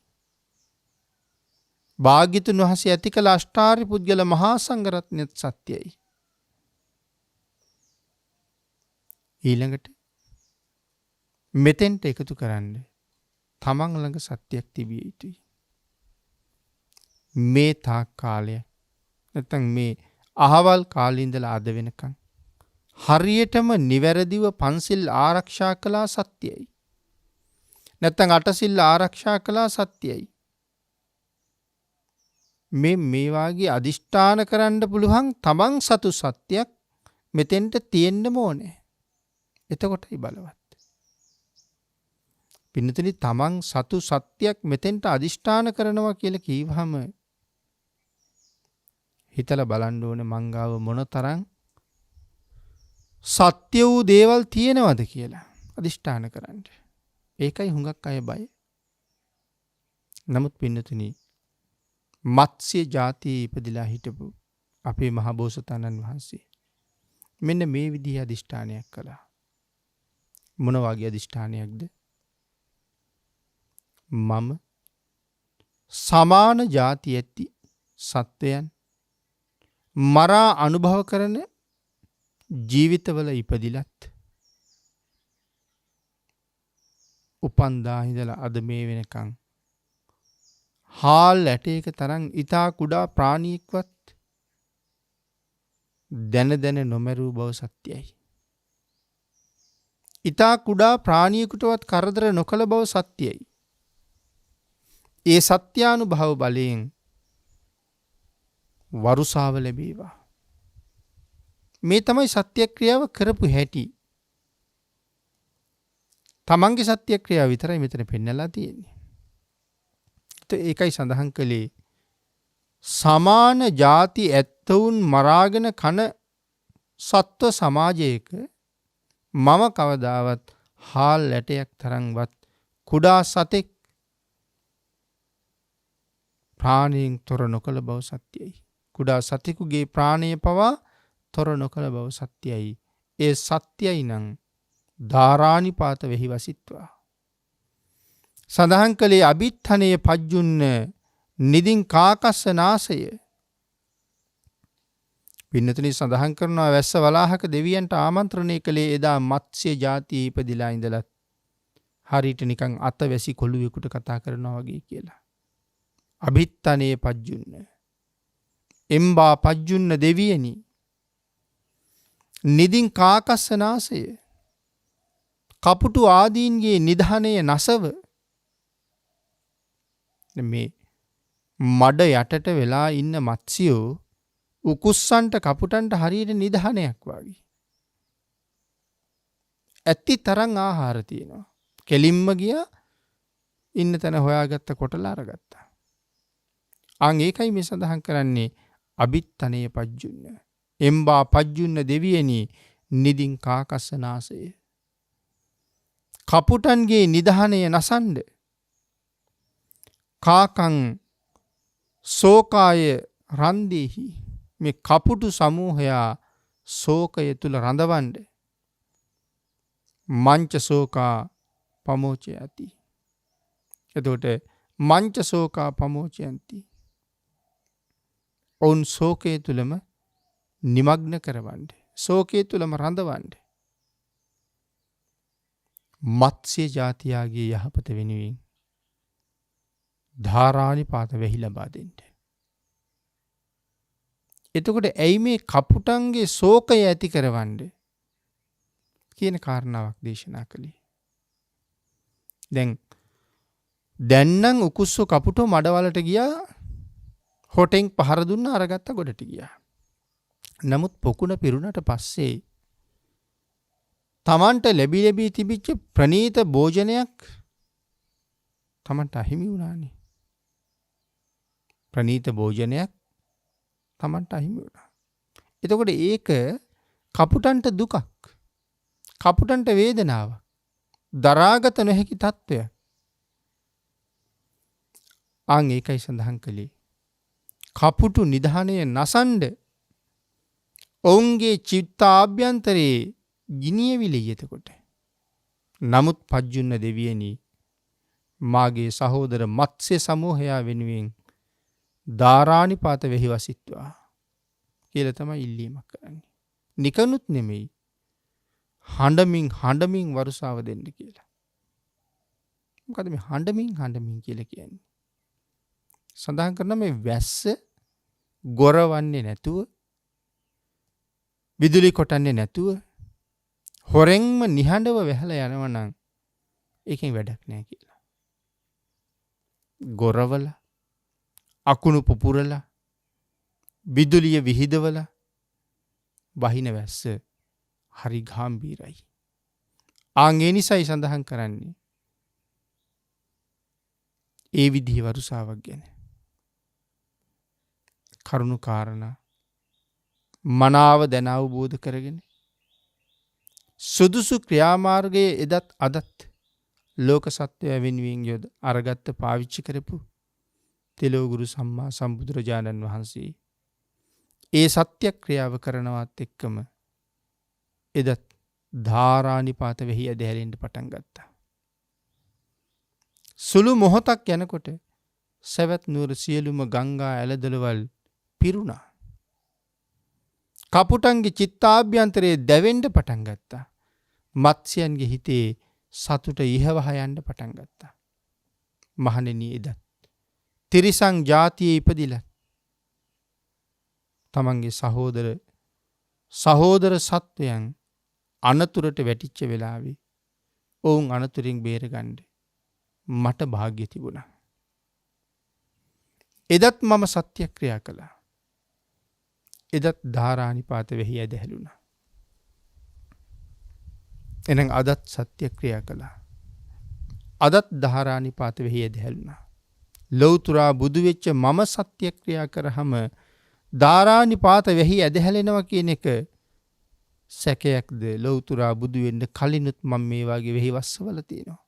භාග්‍යතුන් වහන්සේ ඇති කළ අෂ්ටාර්ය පුද්ගල මහා සංඝ රත්නයත් සත්‍යයි. ඊළඟට මෙතෙන්ට එකතු කරන්න තමන් ළඟ සත්‍යයක් තිබිය යුතුයි. මේ තාක් කාලය නැත්නම් මේ අහවල් කාලේ ඉඳලා අද වෙනකන් හරියටම නිවැරදිව පන්සිල් ආරක්ෂා කළා සත්‍යයි. නැත්නම් අටසිල් ආරක්ෂා කළා සත්‍යයි. මේ වාගේ අදිෂ්ඨාන කරන්න පුළුවන් තමන් සතු සත්‍යයක් මෙතෙන්ට තියෙන්න ඕනේ. එතකොටයි බලවත්. පින්නතුනි තමන් සතු සත්‍යයක් මෙතෙන්ට අදිෂ්ඨාන කරනවා කියලා කීවහම හිතලා බලන්න ඕනේ මංගාව මොනතරම් සත්‍ය වූ දේවල් තියෙනවද කියලා අදිෂ්ඨාන කරන්න. ඒකයි හුඟක් අය බය. නමුත් පින්නතුනි මත්ස්‍ය ජාතියේ ඉපදිලා හිටපු අපේ මහ බෝසතාණන් වහන්සේ මෙන්න මේ විදිහේ අදිෂ්ඨානයක් කළා. මොන වගේ අදිෂ්ඨානයක්ද? මම සමාන ජාති ඇති සත්වයන් මරා අනුභව කරන ජීවිතවල ඉපදිලත් උපන්දා ඉඳලා අද මේ වෙනකන් හාල් ඇටයක තරම් ඊතා කුඩා ප්‍රාණියෙක්වත් දැන නොමරූ බව සත්‍යයි. ඊතා කුඩා ප්‍රාණියෙකුටවත් කරදර නොකළ බව සත්‍යයි. ඒ සත්‍යානුභව බලයෙන් වරුසාව ලැබේවා. මේ තමයි සත්‍යක්‍රියාව කරපු හැටි. තමන්ගේ සත්‍යක්‍රියාව විතරයි මෙතන පෙන්නලා තියෙන්නේ. ඒකයි සඳහන් කළේ සමාන ಜಾති ඇත්තවුන් මරාගෙන කන සත්ව සමාජයක මම කවදාවත් හාල් ඇටයක් තරම්වත් කුඩා සතෙක් ප්‍රාණයෙන් තොර නොකළ බව සත්‍යයි. කුඩා සතෙකුගේ ප්‍රාණය පවා තොර නොකළ බව සත්‍යයි. ඒ සත්‍යයි නම් ධාරානිපාත වෙහි වසිත්වා. සඳහන් කළේ අභිත්තනය පජ්ජුන්න නිදින් කාකස්ස නාසය. පින්නතුනි සඳහන් කරනවා වැස්ස වලාහක දෙවියන්ට ආමන්ත්‍රණය කළේ එදා මත්ස්‍ය ජාතියේ ඉපදිලා ඉඳලත් හරියට නිකන් අත වැසි කොළුවෙකුට කතා කරනවා වගේ කියලා. අභිත්තනය පජ්ජුන්න එම්බා පජ්ජුන්න දෙවියනි නිදින් කාකස්ස නාසය කපුටු ආදීන්ගේ නිධානය නසව. මේ මඩ යටට වෙලා ඉන්න මත්ස්‍යෝ උකුස්සන්ට කපුටන්ට හරියට නිධානයක් වගේ. ඇත්ති තරම් ආහාර තියෙනවා. කෙලින්ම ගියා ඉන්න තැන හොයාගත්ත කොටලා අරගත්තා. අන් ඒකයි මේ සඳහන් කරන්නේ අභිත්තනය පජ්ජුන්න. එම්බා පජ්ජුන්න දෙවියනි නිදින් කාකස්ස නාසය. කපුටන්ගේ නිධානය නසන්ඩ කාකං සෝකාය රන්දෙහි මේ කපුටු සමූහයා සෝකය තුළ රඳවන්ඩ මංච සෝකා පමෝචය ඇති. එතකොට මංච සෝකා පමෝචයන්ති. ඔවුන් සෝකය තුළම නිමග්න කරවන්ඩ. සෝකය තුළම රඳවන්ඩ. මත්ස්‍ය ජාතියාගේ යහපත වෙනුවෙන් ධාරානිපාත වෙහි ලබා දෙන්න. එතකොට ඇයි මේ කපුටන්ගේ සෝකය ඇති කරවන්න කියන කාරණාවක් දේශනා කළේ. දැන්නම් උකුස්සු කපුටෝ මඩවලට ගියා හොටෙන් පහර දුන්න අරගත්ත ගොඩට ගියා. නමුත් පොකුණ පිරුණට පස්සේ තමන්ට ලැබී තිබිච්ච ප්‍රණීත භෝජනයක් තමන්ට අහිමි වුණානේ. ප්‍රණීත භෝජනයක් තමන්ට අහිමි වුණා. එතකොට ඒක කපුටන්ට දුකක්. කපුටන්ට වේදනාවක්. දරාගත නොහැකි තත්ත්වයක්. ආන් ඒකයි සඳහන් කළේ. කපුටු නිධානය නසන්ඩ ඔවුන්ගේ චිත්තාභ්‍යන්තරයේ ගිනියවිලි එතකොට. නමුත් පජ්ජුන්න දෙවියනි මාගේ සහෝදර මත්ස්‍ය සමූහයා වෙනුවෙන් ධාරානිපාත වෙහි වසිත්වා කියලා තමයි ඉල්ලීමක් කරන්නේ. නිකනුත් නෙමෙයි හඬමින් වරුසාව දෙන්න කියලා. මොකද මේ හඬමින් කියලා කියන්නේ? සඳහන් කරන මේ වැස්ස ගොරවන්නේ නැතුව විදුලි කොටන්නේ නැතුව හොරෙන්ම නිහඬව වැහලා යනවා නම් ඒකෙන් වැඩක් නැහැ කියලා. ගොරවල අකුණු පුපුරලා විදුලිය විහිදවලා වහින වැස්ස හරි ගාම්භීරයි. ආන් ඒ නිසයි සඳහන් කරන්නේ ඒ විදිහේ වරුසාවක් ගැන. කරුණු කාරණා මනාව දැන අවබෝධ කරගෙන සුදුසු ක්‍රියාමාර්ගයේ එදත් අදත් ලෝක සත්වයා වෙනුවෙන් යොද අරගත්ත පාවිච්චි කරපු තෙලෝගුරු සම්මා සම්බුදුරජාණන් වහන්සේ ඒ සත්‍යක්‍රියාව කරනවත් එක්කම එදත් ධාරානිපාත වෙහි ඇදහැරෙන්න පටන් ගත්තා. සුළු මොහොතක් යනකොට සවැත් නුවර සියලුම ගංගා ඇලදොලවල් පිරුණා. කපුටන්ගේ චිත්තාභ්‍යන්තරයේ දැවෙන්න පටන් ගත්තා. මත්ස්‍යයන්ගේ හිතේ සතුට ඉහවහ යන්න පටන් ගත්තා. මහණෙනි එදත් තිරිසන් ජාතියේ ඉපදිලා තමන්ගේ සහෝදර සත්වයන් අනතුරට වැටිච්ච වෙලාවේ ඔවුන් අනතුරින් බේරගන්න මට භාග්‍ය තිබුණා. එදත් මම සත්‍යක්‍රියා කළා. එදත් ධාරානිපාත වෙහි ඇදහැළුණා. එනම් අදත් සත්‍යක්‍රියා කළා. අදත් ධාරානිපාත වෙහි ඇදහැළුණා. ලෞතුරා බුදු වෙච්ච මම සත්‍යක්‍රියා කරාම ධාරානිපාත වෙහි ඇදහැලෙනවා කියන එක සැකයක්ද? ලෞතුරා බුදු වෙන්න කලිනුත් මම මේ වගේ වෙහි වස්සවල තියෙනවා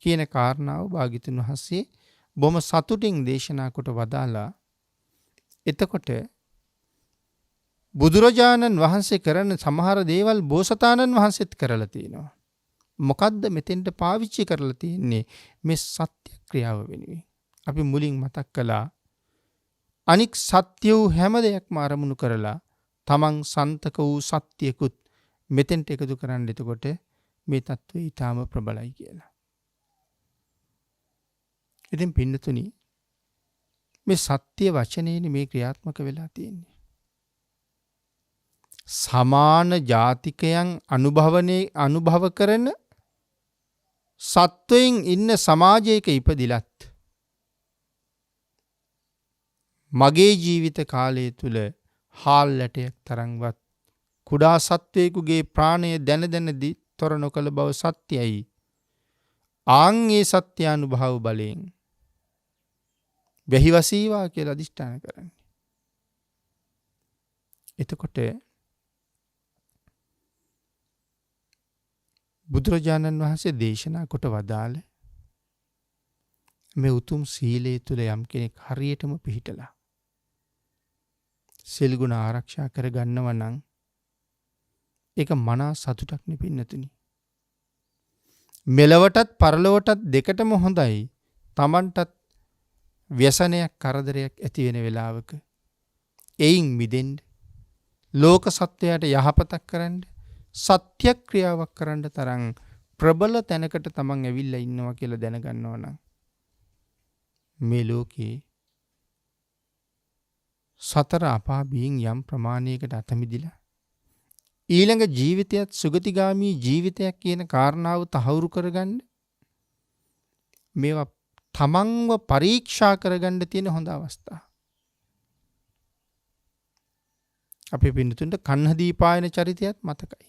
කියන කාරණාව භාග්‍යතුන් වහන්සේ බොහොම සතුටින් දේශනා කොට වදාලා. එතකොට බුදුරජාණන් වහන්සේ කරන සමහර දේවල් බෝසතාණන් වහන්සේත් කරලා තියෙනවා. මොකද්ද මෙතෙන්ට පාවිච්චි කරලා තියෙන්නේ? මේ සත්‍යක්‍රියාව වෙනුවෙන්. අපි මුලින් මතක් කළා අනික් සත්‍ය වූ හැම දෙයක්ම අරමුණු කරලා තමන් සන්තක වූ සත්‍යකුත් මෙතෙන්ට එකතු කරන්න. එතකොට මේ தત્ත්වය ඊටාම ප්‍රබලයි කියලා. ඉතින් පින්නතුනි මේ සත්‍ය වචනේනේ මේ ක්‍රියාත්මක වෙලා තියෙන්නේ. සමාන ජාතිකයන් අනුභව කරන සත්වයින් ඉන්න සමාජයක ඉපදිලත් මගේ ජීවිත කාලය තුල හාල් ලැටයක් තරම්වත් කුඩා සත්වයෙකුගේ ප්‍රාණය දැන තොර නොකළ බව සත්‍යයි. ආන් ඒ සත්‍යානුභව බලයෙන් වෙහිවසීවා කියලා අදිෂ්ඨාන කරන්නේ. එතකොට බුදුරජාණන් වහන්සේ දේශනා කොට වදාළ මේ උතුම් සීලය තුළ යම් කෙනෙක් හරියටම පිහිටලා සිල් ගුණ ආරක්ෂා කර ගන්නව නම් ඒක මනා සතුටක් නේ පින්නතුනි. මෙලවටත් පරලොවටත් දෙකටම හොඳයි. Tamanටත් ව්‍යසනයක් කරදරයක් ඇති වෙන වෙලාවක එයින් මිදෙන්න, ලෝක සත්වයාට යහපතක් කරන්න, සත්‍යක්‍රියාවක් කරන්න තරම් ප්‍රබල තැනකට තමන් ඇවිල්ලා ඉන්නවා කියලා දැනගන්නවා නම් මේ ලෝකේ සතර අපා බියෙන් යම් ප්‍රමාණයකට අත මිදිලා ඊළඟ ජීවිතයත් සුගතිගාමී ජීවිතයක් කියන කාරණාව තහවුරු කරගන්න මේවා තමන්ව පරීක්ෂා කරගන්න තියෙන හොඳ අවස්ථා. අපේ පින්නතුන්ට කන්නදීපායන චරිතයත් මතකයි.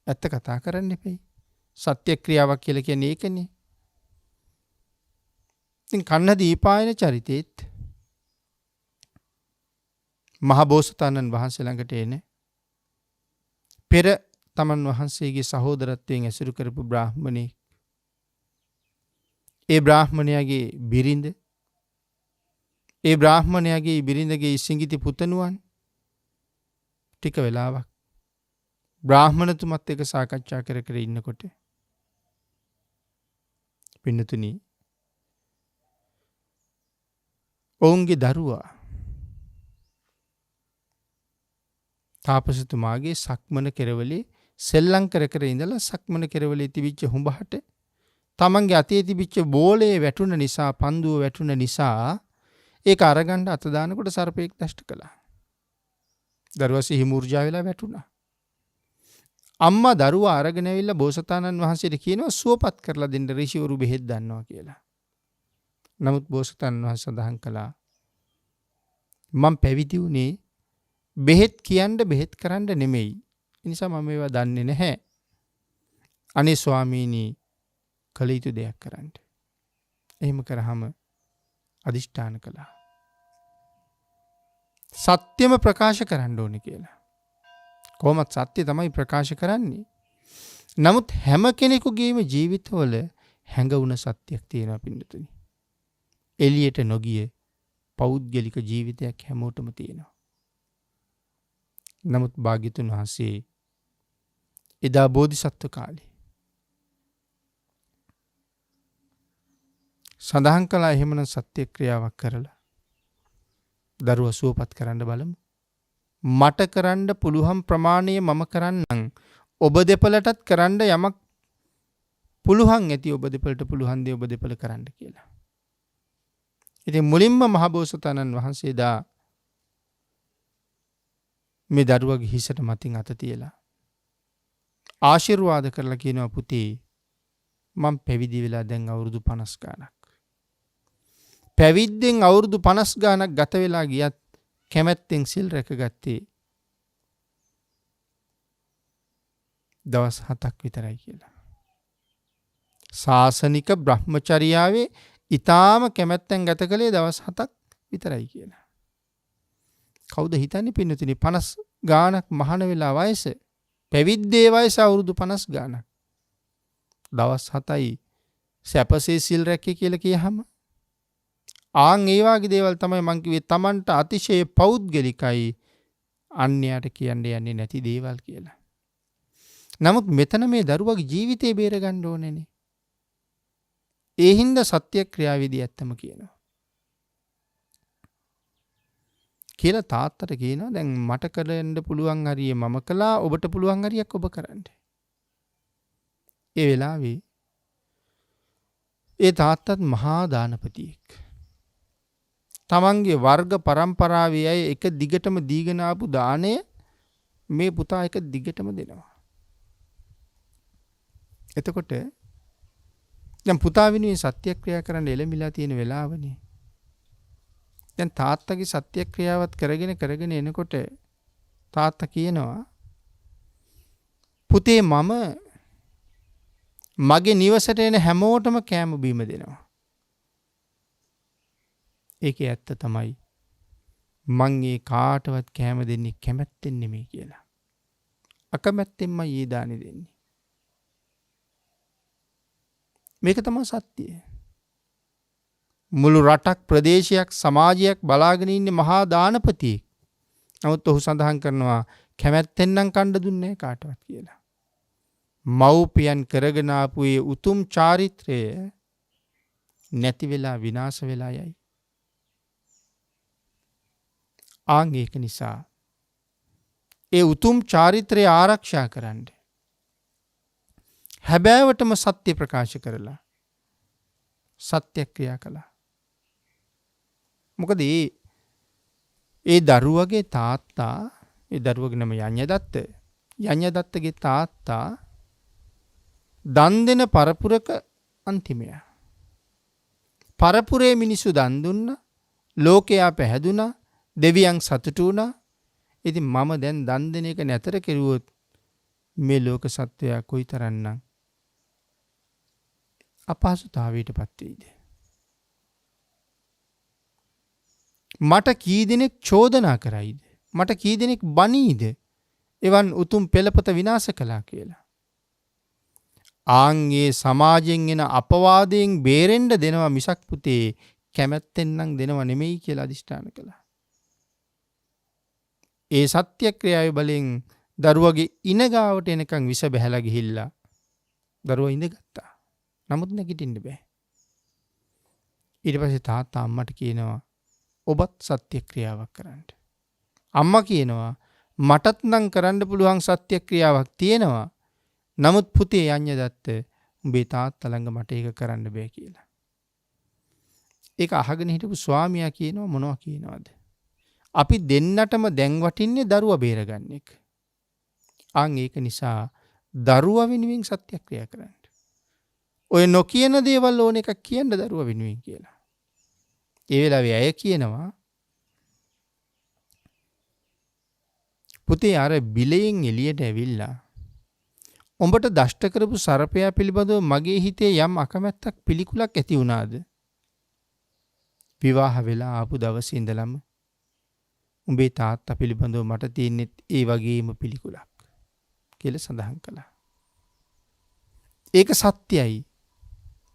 ඇත්ත කතා කරන්න එපේ. සත්‍යක්‍රියාවක් කියලා කියන්නේ ඒකනේ. ඉතින් කන්නදීපායන චරිතෙත් මහබෝසතාණන් වහන්සේ ළඟට එන පෙර තමන් වහන්සේගේ සහෝදරත්වයෙන් ඇසුරු කරපු බ්‍රාහ්මණයෙක්. ඒ බ්‍රාහ්මණයාගේ බිරිඳ, ඒ බ්‍රාහ්මණයාගේ බිරිඳගේ සිඟිති පුතණුවන් ටික වෙලාවක් බ්‍රාහ්මණතුමත් එක්ක සාකච්ඡා කර කර ඉන්නකොට පින්නතුනි ඔවුන්ගේ දරුවා තාපසතුමාගේ සක්මන කෙරවලේ සෙල්ලම් කර කර ඉඳලා සක්මන කෙරවලේ තිබිච්ච හුඹහට තමන්ගේ අතේ තිබිච්ච බෝලේ වැටුණ නිසා, පන්දුව වැටුණ නිසා ඒක අරගන්න අත දානකොට සර්පෙක් දෂ්ට කළා. දරුවා සිහි මූර්ජා වෙලා වැටුණා. අම්මා දරුවා අරගෙන ඇවිල්ලා බෝසතාණන් වහන්සේට කියනවා සුවපත් කරලා දෙන්න ඍෂිවරු බෙහෙත් දන්නවා කියලා. නමුත් බෝසතාණන් වහන්සේ සඳහන් කළා මම පැවිදි වුණේ බෙහෙත් කියන්න බෙහෙත් කරන්න නෙමෙයි. ඒ නිසා මම ඒවා දන්නේ නැහැ. අනේ ස්වාමීනි කළ යුතු දෙයක් කරන්න. එහෙම කරාම අදිෂ්ඨාන කළා. සත්‍යම ප්‍රකාශ කරන්න ඕනේ කියලා. කොහොමත් සත්‍ය තමයි ප්‍රකාශ කරන්නේ. නමුත් හැම කෙනෙකුගේම ජීවිතවල හැඟවුණ සත්‍යයක් තියෙනවා පින්නතුනි. එළියට නොගිය පෞද්ගලික ජීවිතයක් හැමෝටම තියෙනවා. නමුත් භාග්‍යතුන් වහන්සේ එදා බෝධිසත්ව කාලේ සඳහන් කළා එහෙමනම් සත්‍ය ක්‍රියාවක් කරලා දරුවා සුවපත් කරන්න බලමු. මට කරන්න පුළුවන් ප්‍රමාණය මම කරන්නම්. ඔබ දෙපළටත් කරන්න යමක් පුළුවන් ඇති ඔබ දෙපළට පුළුවන් දේ ඔබ දෙපළ කරන්න කියලා. ඉතින් මුලින්ම මහබෝසතාණන් වහන්සේ දා මේ දරුවගේ හිසට මතින් අත තියලා ආශිර්වාද කරලා කියනවා පුතේ මම පැවිදි වෙලා දැන් අවුරුදු 50 ගාණක්. පැවිද්දෙන් අවුරුදු 50 ගාණක් ගත වෙලා ගියත් කැමැත්තෙන් සිල් රැකගත්තේ දවස් 7ක් විතරයි කියලා. ශාසනික බ්‍රහ්මචර්යාවේ ඊටාම කැමැත්තෙන් ගත කළේ දවස් 7ක් විතරයි කියලා. කවුද හිතන්නේ පින්නතුනි 50 ගාණක් මහාන වෙලා වයස පැවිද්දේ වයස අවුරුදු 50 ගාණක්. දවස් 7යි සැපසේ සිල් රැකේ කියලා කියහම ආන් ඒ වගේ දේවල් තමයි මං කිව්වේ Tamanට අතිශය පෞද්ගලිකයි අන්‍යයට කියන්න යන්නේ නැති දේවල් කියලා. නමුත් මෙතන මේ දරුවගේ ජීවිතේ බේර ගන්න ඕනේනේ. ඒ හින්දා සත්‍ය ක්‍රියාවේදී ඇත්තම කියනවා. කියලා තාත්තට කියනවා දැන් මට කරන්න පුළුවන් හරිය මම කළා ඔබට පුළුවන් හරියක් ඔබ කරන්න. ඒ වෙලාවේ ඒ තාත්තත් මහා දානපතියෙක්. තමන්ගේ වර්ග පරම්පරාවේ අය එක දිගටම දීගෙන ආපු දාණය මේ පුතා එක දිගටම දෙනවා. එතකොට දැන් පුතා වෙනුවෙන් සත්‍යක්‍රියා කරන්න එළඹිලා තියෙන වෙලාවනේ. දැන් තාත්තගේ සත්‍යක්‍රියාවත් කරගෙන එනකොට තාත්තා කියනවා පුතේ මම මගේ නිවසට එන හැමෝටම කෑම බීම දෙනවා. ඒකේ ඇත්ත තමයි මං ඒ කාටවත් කෑම දෙන්නේ කැමැත්තෙන් නෙමෙයි කියලා. අකමැත්තෙන්මයි ඒ දානි දෙන්නේ. මේක තමයි සත්‍යය. මුළු රටක් ප්‍රදේශයක් සමාජයක් බලාගෙන ඉන්නේ මහා දානපතියෙක්. නමුත් ඔහු සඳහන් කරනවා කැමැත්තෙන් නම් කණ්ඩ දුන්නේ කාටවත් කියලා. මව්පියන් කරගෙන ආපු ඒ උතුම් චාරිත්‍රය නැති වෙලා විනාශ වෙලා යයි. ආන් ඒක නිසා ඒ උතුම් චාරිත්‍රය ආරක්ෂා කරන්න හැබෑවටම සත්‍ය ප්‍රකාශ කරලා සත්‍යක්‍රියා කළා. මොකද ඒ දරුවගේ තාත්තා ඒ දරුවගේ නම යඤ්ඤදත්ත. යඤ්ඤදත්තගේ තාත්තා දන් දෙන පරපුරක අන්තිමයා. පරපුරේ මිනිස්සු දන් දුන්නා, ලෝකයා පැහැදුනා, දෙවියන් සතුටු වුණා. ඉතින් මම දැන් දන් දෙන එක නැතර කෙරුවොත් මේ ලෝක සත්වයා කොයිතරම්නම් අපහසුතාවයටපත් වෙයිද? මට කී දෙනෙක් චෝදනා කරයිද? මට කී දෙනෙක් බනීද එවන් උතුම් පෙළපත විනාශ කළා කියලා. ආන්ගේ සමාජයෙන් එන අපවාදයෙන් බේරෙන්න දෙනවා මිසක් පුතේ කැමැත්තෙන් නම් දෙනව නෙමෙයි කියලා අදිෂ්ඨාන කළා. ඒ සත්‍යක්‍රියාවේ බලෙන් දරුවගේ ඉනගාවට එනකන් විස බහැලා ගිහිල්ලා දරුවා ඉඳගත්තා. නමුත් නැගිටින්න බෑ. ඊට පස්සේ තාත්තා අම්මට කියනවා ඔබත් සත්‍යක්‍රියාවක් කරන්න. අම්මා කියනවා මටත් නම් කරන්න පුළුවන් සත්‍යක්‍රියාවක් තියෙනවා. නමුත් පුතේ යඤ්ඤ දත්ත උඹේ තාත්තා ළඟ මට ඒක කරන්න බෑ කියලා. ඒක අහගෙන හිටපු ස්වාමියා කියනවා මොනවා කියනවද? අපි දෙන්නටම දැන් වටින්නේ දරුවා බේරගන්න එක. අන් ඒක නිසා දරුවා වෙනුවෙන් සත්‍යක්‍රියා කරන්න. ඔය නොකියන දේවල් ඕන එකක් කියන්න දරුවා වෙනුවෙන් කියලා. ඒ වෙලාවේ අය කියනවා පුතේ අර බිලයෙන් එළියට ඇවිල්ලා උඹට දෂ්ට කරපු සර්පයා පිළිබඳව මගේ හිතේ යම් අකමැත්තක් පිළිකුලක් ඇති වුණාද? විවාහ වෙලා ආපු දවසේ ඉඳලම උඹේ තාත්තා පිළිබඳව මට තියෙන්නේ ඒ වගේම පිළිකුලක් කියලා සඳහන් කළා. ඒක සත්‍යයි.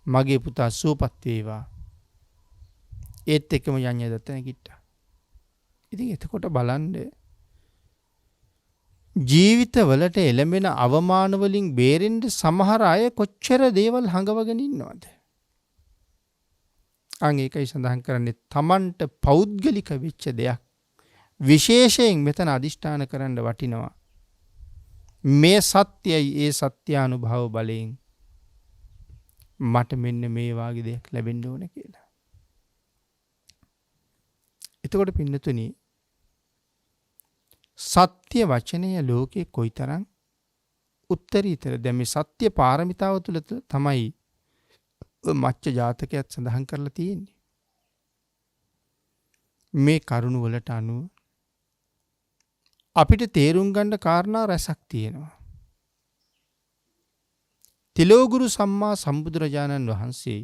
මගේ පුතා සුවපත් වේවා. ඒත් එක්කම යඤ්ඤ දත්ත නැගිට්ටා. ඉතින් එතකොට බලන්න ජීවිතවලට එළඹෙන අවමාන වලින් බේරෙන්න සමහර අය කොච්චර දේවල් හංගවගෙන ඉන්නවද? අන් ඒකයි සඳහන් කරන්නේ තමන්ට පෞද්ගලික වෙච්ච දෙයක් විශේෂයෙන් මෙතන අදිෂ්ඨාන කරන්න වටිනවා. මේ සත්‍යයි ඒ සත්‍යානුභව බලයෙන් මට මෙන්න මේ වාගේ දෙයක් ලැබෙන්න ඕන කියලා. එතකොට පින්නතුනි සත්‍ය වචනය ලෝකේ කොයිතරම් උත්තරීතර. දැන් මේ සත්‍ය පාරමිතාව තුළ තමයි මච්ච ජාතකයක් සඳහන් කරලා තියෙන්නේ. මේ කරුණ වලට අනුව අපිට තේරුම් ගන්න කාරණා රැසක් තියෙනවා. තිලෝගුරු සම්මා සම්බුදුරජාණන් වහන්සේ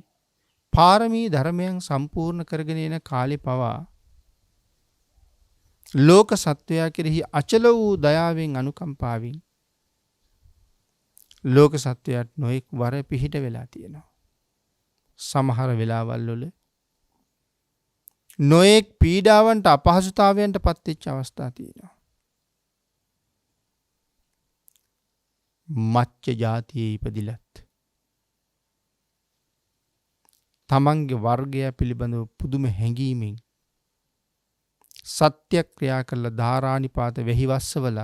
පාරමී ධර්මයන් සම්පූර්ණ කරගෙන එන කාලේ පවා ලෝක සත්වයා කෙරෙහි අචල වූ දයාවෙන් අනුකම්පාවෙන් ලෝක සත්වයාට නොඑක් වර පිහිට වෙලා තියෙනවා. සමහර වෙලාවල් වල නොඑක් පීඩාවන්ට අපහසුතාවයන්ට පත්වෙච්ච අවස්ථා තියෙනවා. මච්ච ජාතියේ ඉපදිලත් තමන්ගේ වර්ගය පිළිබඳව පුදුම හැඟීමෙන් සත්‍යක්‍රියා කළ ධාරානිපාත වෙහිවස්සවල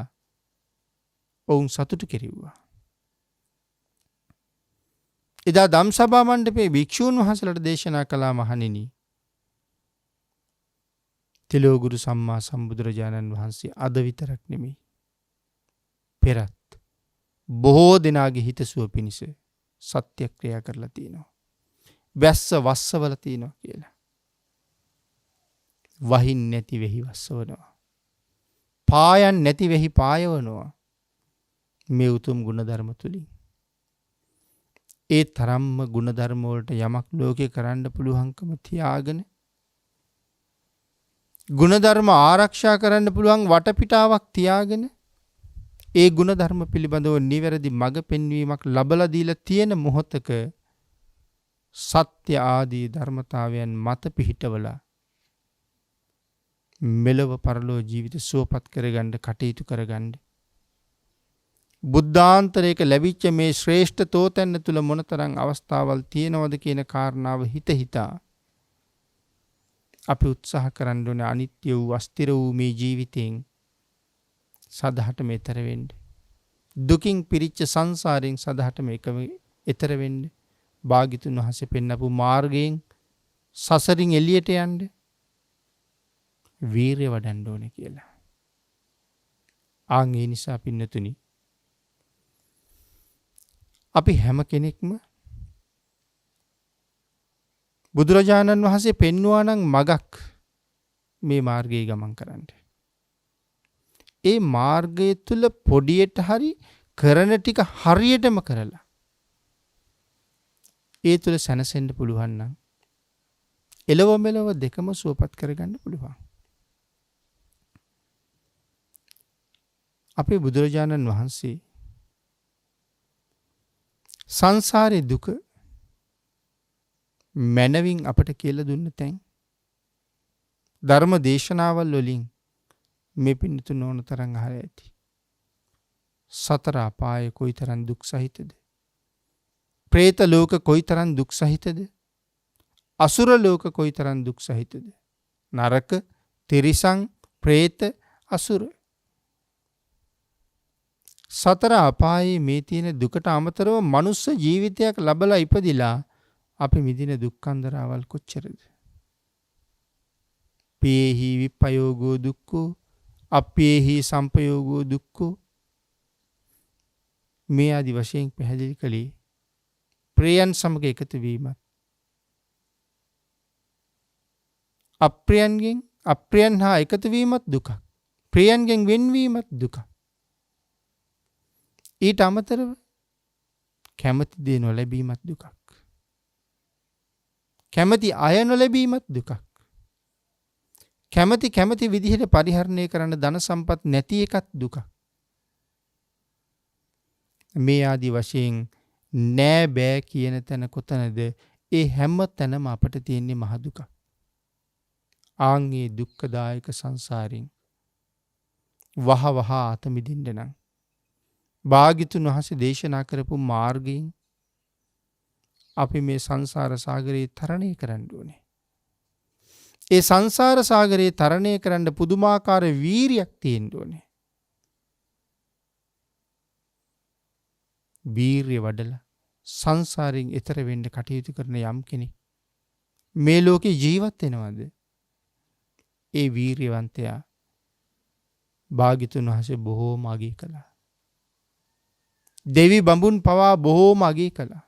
ඔවුන් සතුටු කෙරෙව්වා. එදා ධම්සභා මණ්ඩපයේ භික්ෂූන් වහන්සේලාට දේශනා කළා මහණෙනි. තිලෝගුරු සම්මා සම්බුදුරජාණන් වහන්සේ අද විතරක් නෙමෙයි පෙරත් බොහෝ දෙනාගේ හිතසුව පිණිස සත්‍යක්‍රියා කරලා තියෙනවා. වැස්ස වස්සවල තියෙනවා කියලා. වහින් නැති වෙහි වස්සවනවා. පායන් නැති වෙහි පායවනවා. මේ උතුම් ගුණධර්ම තුලින්. ඒ තරම්ම ගුණධර්ම වලට යමක් ලෝකේ කරන්න පුළුවන්කම තියාගෙන ගුණධර්ම ආරක්ෂා කරන්න පුළුවන් වටපිටාවක් තියාගෙන ඒ ගුණධර්ම පිළිබඳව නිවැරදි මඟ පෙන්වීමක් ලබලා දීලා තියෙන මොහොතක සත්‍ය ආදී ධර්මතාවයන් මත පිහිටවලා මෙලව පරලෝ ජීවිත සුවපත් කරගන්න කටයුතු කරගන්න බුද්ධාන්තරයක ලැබිච්ච මේ ශ්‍රේෂ්ඨ තෝතැන්න තුල මොනතරම් අවස්ථාවල් තියෙනවද කියන කාරණාව හිතා අපි උත්සාහ කරන්න ඕනේ අනිත්‍ය වූ අස්තිර වූ මේ ජීවිතයෙන් සදහටම එතර වෙන්න. දුකින් පිරිච්ච සංසාරයෙන් සදහටම එකම එතර වෙන්න. භාග්‍යතුන් වහන්සේ පෙන්නපු මාර්ගයෙන් සසරින් එළියට යන්න වීරිය වඩන්න ඕනේ කියලා. ආන් ඒ නිසා පින්නතුනි අපි හැම කෙනෙක්ම බුදුරජාණන් වහන්සේ පෙන්වුවා නම් මගක් මේ මාර්ගයේ ගමන් කරන්න. ඒ මාර්ගය තුල පොඩියට හරි කරන ටික හරියටම කරලා ඒ තුල සැනසෙන්න පුළුවන් නම් එළව මෙලව දෙකම සුවපත් කරගන්න පුළුවන්. අපේ බුදුරජාණන් වහන්සේ සංසාරේ දුක මැනවින් අපට කියලා දුන්න තැන් ධර්ම දේශනාවල් වලින් මේ පින්නතුන් ඕන තරම් අහලා ඇති. සතර අපාය කොයිතරම් දුක් සහිතද? പ്രേත ලෝක කොයිතරම් දුක් සහිතද? අසුර ලෝක කොයිතරම් දුක් සහිතද? නරක, තිරිසන්, പ്രേත, අසුර. සතර අපායේ මේ තියෙන දුකට අමතරව මනුස්ස ජීවිතයක් ලබලා ඉපදිලා අපි මිදින දුක්ඛන්දරාවල් කොච්චරද? පේහි විපයෝගෝ දුක්ඛෝ අපේහි සම්පයෝගෝ දුක්ඛෝ මේ ආදි වශයෙන් පැහැදිලි කළේ ප්‍රියයන් සමග එකතු වීමත් අප්‍රියයන් හා එකතු වීමත් දුකක්. ප්‍රියයන්ගෙන් වෙන්වීමත් දුකක්. ඊට අමතරව කැමති දේ නොලැබීමත් දුකක්. කැමති අය නොලැබීමත් දුකක්. කැමති විදිහට පරිහරණය කරන්න ධන සම්පත් නැති එකත් දුකක්. මේ ආදි වශයෙන් නෑ බෑ කියන තැන කොතනද? ඒ හැම තැනම අපට තියෙන්නේ මහ දුකක්. ආන්ගේ දුක්ඛදායක සංසාරයෙන් වහ අත මිදින්න නම් භාග්‍යතුන් වහන්සේ දේශනා කරපු මාර්ගයෙන් අපි මේ සංසාර සාගරේ තරණය කරන්න ඕනේ. ඒ සංසාර සාගරේ තරණය කරන්න පුදුමාකාර වීරියක් තියෙන්න ඕනේ. වීරිය වඩලා සංසාරයෙන් එතර වෙන්න කටයුතු කරන යම් කෙනෙක් මේ ලෝකේ ජීවත් වෙනවද? ඒ වීරියවන්තයා භාග්‍යතුන් වහන්සේ බොහෝම අගය කළා. දෙවි බඹුන් පවා බොහෝම අගය කළා.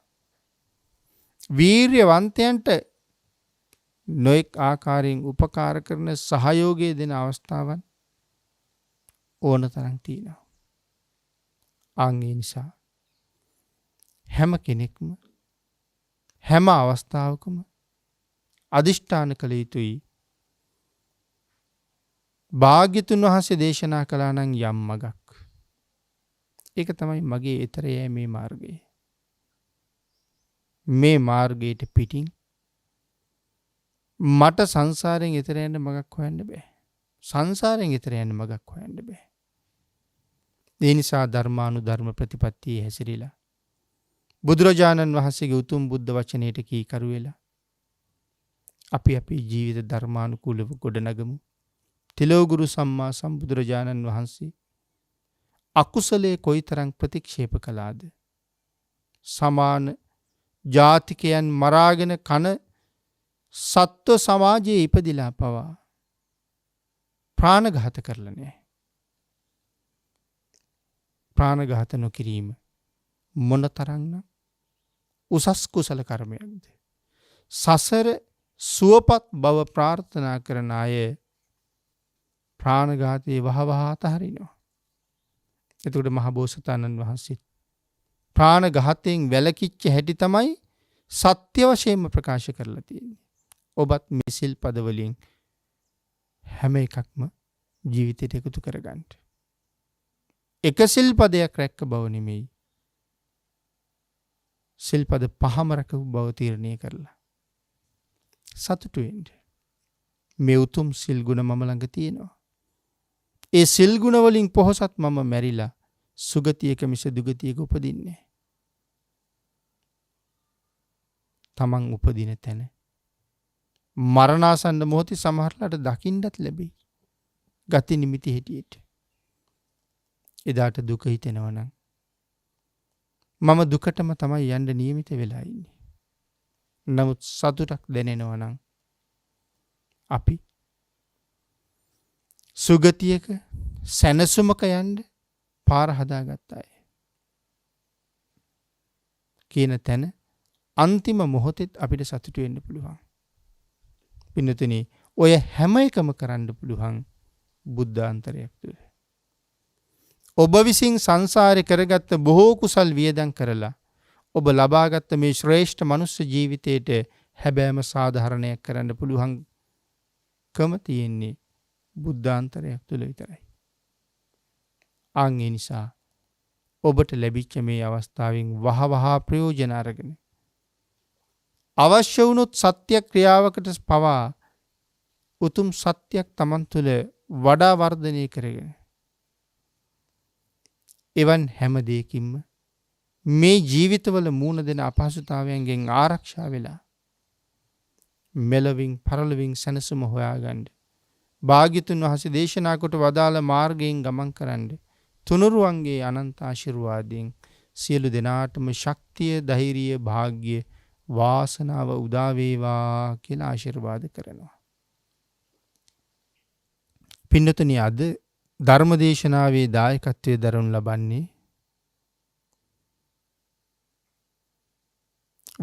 වීරියවන්තයන්ට නොඑක් ආකාරයෙන් උපකාර කරන සහයෝගය දෙන අවස්ථාවන් ඕන තරම් තියෙනවා. ඒ නිසා හැම කෙනෙක්ම හැම අවස්ථාවකම අදිෂ්ඨාන කළ යුතුයි. භාග්‍යතුන් වහන්සේ දේශනා කළා නම් යම් මගක්. ඒක තමයි මගේ ඊතර යෑමේ මාර්ගය. මේ මාර්ගයට පිටින් මට සංසාරයෙන් ඊතර යන්න මගක් හොයන්න බෑ. සංසාරයෙන් ඊතර යන්න මගක් හොයන්න බෑ. ඒ නිසා ධර්මානුධර්ම ප්‍රතිපත්තියේ හැසිරීලා බුදුරජාණන් වහන්සේගේ උතුම් බුද්ධ වචනයට කීකරු වෙලා අපි අපේ ජීවිත ධර්මානුකූලව ගොඩනගමු. තිලෝගුරු සම්මා සම්බුදුරජාණන් වහන්සේ අකුසලයේ කොයිතරම් ප්‍රතික්ෂේප කළාද? සමාන ජාතිකයන් මරාගෙන කන සත්ව සමාජයේ ඉපදිලා පවා ප්‍රාණඝාත කරලා නැහැ. ප්‍රාණඝාත නොකිරීම මොනතරම්නම් උසස් කුසල කර්මයක්ද? සසර සුවපත් බව ප්‍රාර්ථනා කරන අය ප්‍රාණඝාතයේ වහවහ අතහරිනවා. එතකොට මහබෝසතාණන් වහන්සේ ප්‍රාණඝාතයෙන් වැළකීච්ච හැටි තමයි සත්‍ය වශයෙන්ම ප්‍රකාශ කරලා තියෙන්නේ. ඔබත් මේ සිල්පද වලින් හැම එකක්ම ජීවිතයට එකතු කරගන්න. එක සිල්පදයක් රැක්ක බව නෙමෙයි. සිල්පද පහම රැකපු බව තීරණය කරලා සතුටු වෙන්න. මේ උතුම් සිල් ගුණ මම ළඟ තියෙනවා. ඒ සිල් ගුණ වලින් පොහොසත් මම මැරිලා සුගතියක මිස දුගතියක උපදින්නේ. තමන් උපදින තැන මරණාසන්න මොහොතේ සමහරලාට දකින්නත් ලැබෙයි. ගති නිමිති හැටියට. එදාට දුක හිතෙනවා නම් මම දුකටම තමයි යන්න නියමිත වෙලා ඉන්නේ. නමුත් සතුටක් දැනෙනවා නම් අපි සුගතියක සැනසුමක යන්න පාර හදාගත්ත අය කියන තැන අන්තිම මොහොතෙත් අපිට සතුටු වෙන්න පුළුවන්. පින්නතුනි, ඔය හැම එකම කරන්න පුළුවන් බුද්ධාන්තරයක් තුළ. ඔබ විසින් සංසාරේ කරගත්ත බොහෝ කුසල් වියදම් කරලා ඔබ ලබාගත්ත මේ ශ්‍රේෂ්ඨ මනුස්ස ජීවිතයට හැබෑම සාධාරණයක් කරන්න පුළුවන්කම තියෙන්නේ බුද්ධාන්තරයක් තුළ විතරයි. අන් ඒ නිසා ඔබට ලැබිච්ච මේ අවස්ථාවෙන් වහවහා ප්‍රයෝජන අරගෙන අවශ්‍ය වුණොත් සත්‍ය ක්‍රියාවකට පවා උතුම් සත්‍යයක් Taman තුළ වඩා වර්ධනය කරගෙන එවන් හැම දෙයකින්ම මේ ජීවිතවල මූණ දෙන අපහසුතාවයන්ගෙන් ආරක්ෂා වෙලා මෙලවින් පරලොවින් සැනසුම හොයාගන්න භාග්‍යතුන් වහන්සේ දේශනා කොට වදාළ මාර්ගයෙන් ගමන් කරන්න තුනුරුවන්ගේ අනන්ත ආශිර්වාදයෙන් සියලු දෙනාටම ශක්තිය ධෛර්යය භාග්‍ය වාසනාව උදා වේවා කියලා ආශිර්වාද කරනවා. පින්නතුනි අද ධර්මදේශනාවේ දායකත්වයේ දරනු ලබන්නේ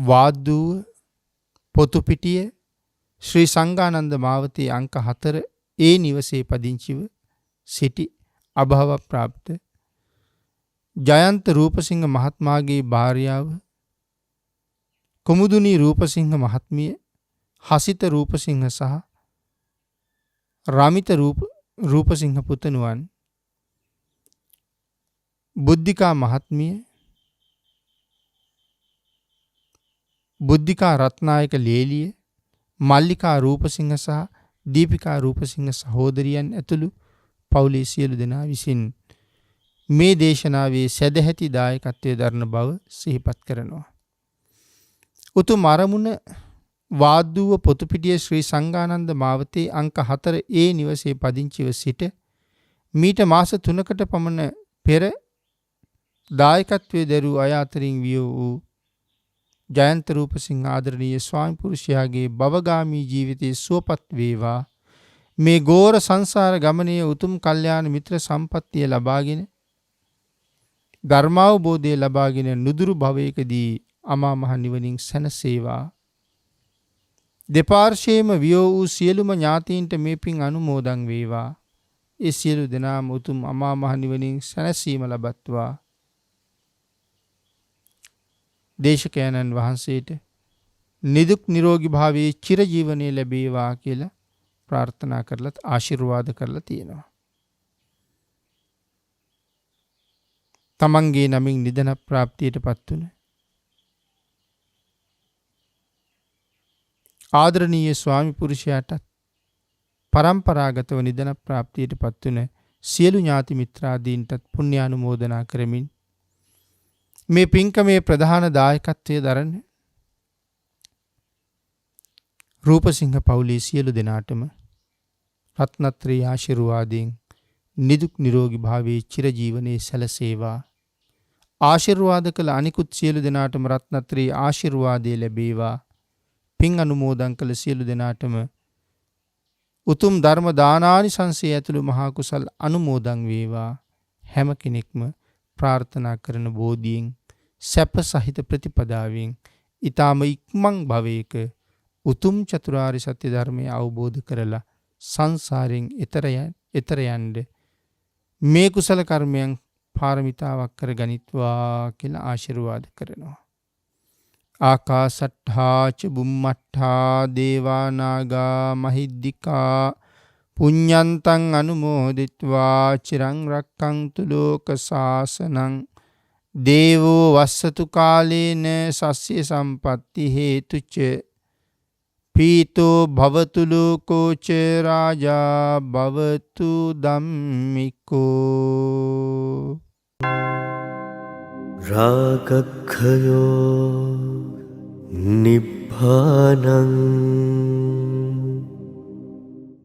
වාද්දුව පොතුපිටිය ශ්‍රී සංඝානන්ද මාවතේ අංක 4 ඒ නිවසේ පදිංචිව සිටි අභව ප්‍රාප්ත ජයන්ත රූපසිංහ මහත්මයාගේ භාර්යාව කුමුදුනී රූපසිංහ මහත්මිය හසිත රූපසිංහ සහ රමිත රූපසිංහ පුතණුවන් බුද්ධිකා මහත්මිය බුද්ධිකා රත්නායක ලේලිය මල්ලිකා රූපසිංහ සහ දීපිකා රූපසිංහ සහෝදරියන් ඇතුළු පවුලේ සියලු දෙනා විසින් මේ දේශනාවේ සදැහැති දායකත්වයේ දරන බව සිහිපත් කරනවා. උතුම් අරමුණ වාද්දුව පොතුපිටිය ශ්‍රී සංඝානන්ද මාවතේ අංක 4 ඒ නිවසේ පදිංචිව සිට මීට මාස 3කට පමණ පෙර දායකත්වයේ දරූ අය අතරින් විය වූ ජයන්ත රූපසිංහ ආදරණීය ස්වාමි පුරුෂයාගේ භවගාමී ජීවිතයේ සුවපත් වේවා. මේ ගෝර සංසාර ගමනේ උතුම් කල්යාණ මිත්‍ර සම්පත්තිය ලබාගෙන ධර්මාවබෝධය ලබාගෙන නුදුරු භවයකදී අමා මහ නිවනින් සැනසේවා. දෙපාර්ශ්වයේම වියෝ වූ සියලුම ඥාතීන්ට මේ පින් අනුමෝදන් වේවා. ඒ සියලු දෙනාම උතුම් අමා මහ නිවනින් සැනසීම ලබත්වා. දේශකයන්න් වහන්සේට නිදුක් නිරෝගී භාවයේ චිරජීවනයේ ලැබේවා කියලා ප්‍රාර්ථනා කරලත් ආශිර්වාද කරලා තියෙනවා. තමන්ගේ නමින් නිදන ප්‍රාප්තියටපත් වුණ ආදරණීය ස්වාමි පුරුෂයාටත් පරම්පරාගතව නිදන ප්‍රාප්තියටපත් වුණ සියලු ඥාති මිත්‍රාදීන්ටත් පුණ්‍යානුමෝදනා කරමින් මේ පින්කමේ ප්‍රධාන දායකත්වයේ දරන රූපසිංහ පවුලේ සියලු දෙනාටම රත්නත්‍රී ආශිර්වාදයෙන් නිදුක් නිරෝගී භාවයේ චිරජීවනයේ සැලසේවා. ආශිර්වාද කළ අනිකුත් සියලු දෙනාටම රත්නත්‍රී ආශිර්වාදයේ ලැබේවා. පින් අනුමෝදන් කළ සියලු දෙනාටම උතුම් ධර්ම දානානිසංසය ඇතුළු මහා කුසල් අනුමෝදන් වේවා. හැම කෙනෙක්ම ප්‍රාර්ථනා කරන බෝධියෙන් සැප සහිත ප්‍රතිපදාවෙන් ඊ타ම ඉක්මන් භවයක උතුම් චතුරාර්ය සත්‍ය ධර්මය අවබෝධ කරලා සංසාරයෙන් එතර යන්න මේ කුසල කර්මයන් පාරමිතාවක් කර ගනිත්වා කියලා ආශිර්වාද කරනවා. ආකාසට්ඨා ච බුම්මට්ඨා දේවා නාග මහිද්దికා පුඤ්ඤන්තං අනුමෝදිත්වා චිරං රක්ඛන්තු ලෝක සාසනං දේවෝ වස්සතු කාලේන සස්්‍ය සම්පatti හේතුච පීතෝ භවතු ලෝකෝ ච රාජා භවතු ධම්මිකෝ රාගක්ඛයෝ නිබ්බානං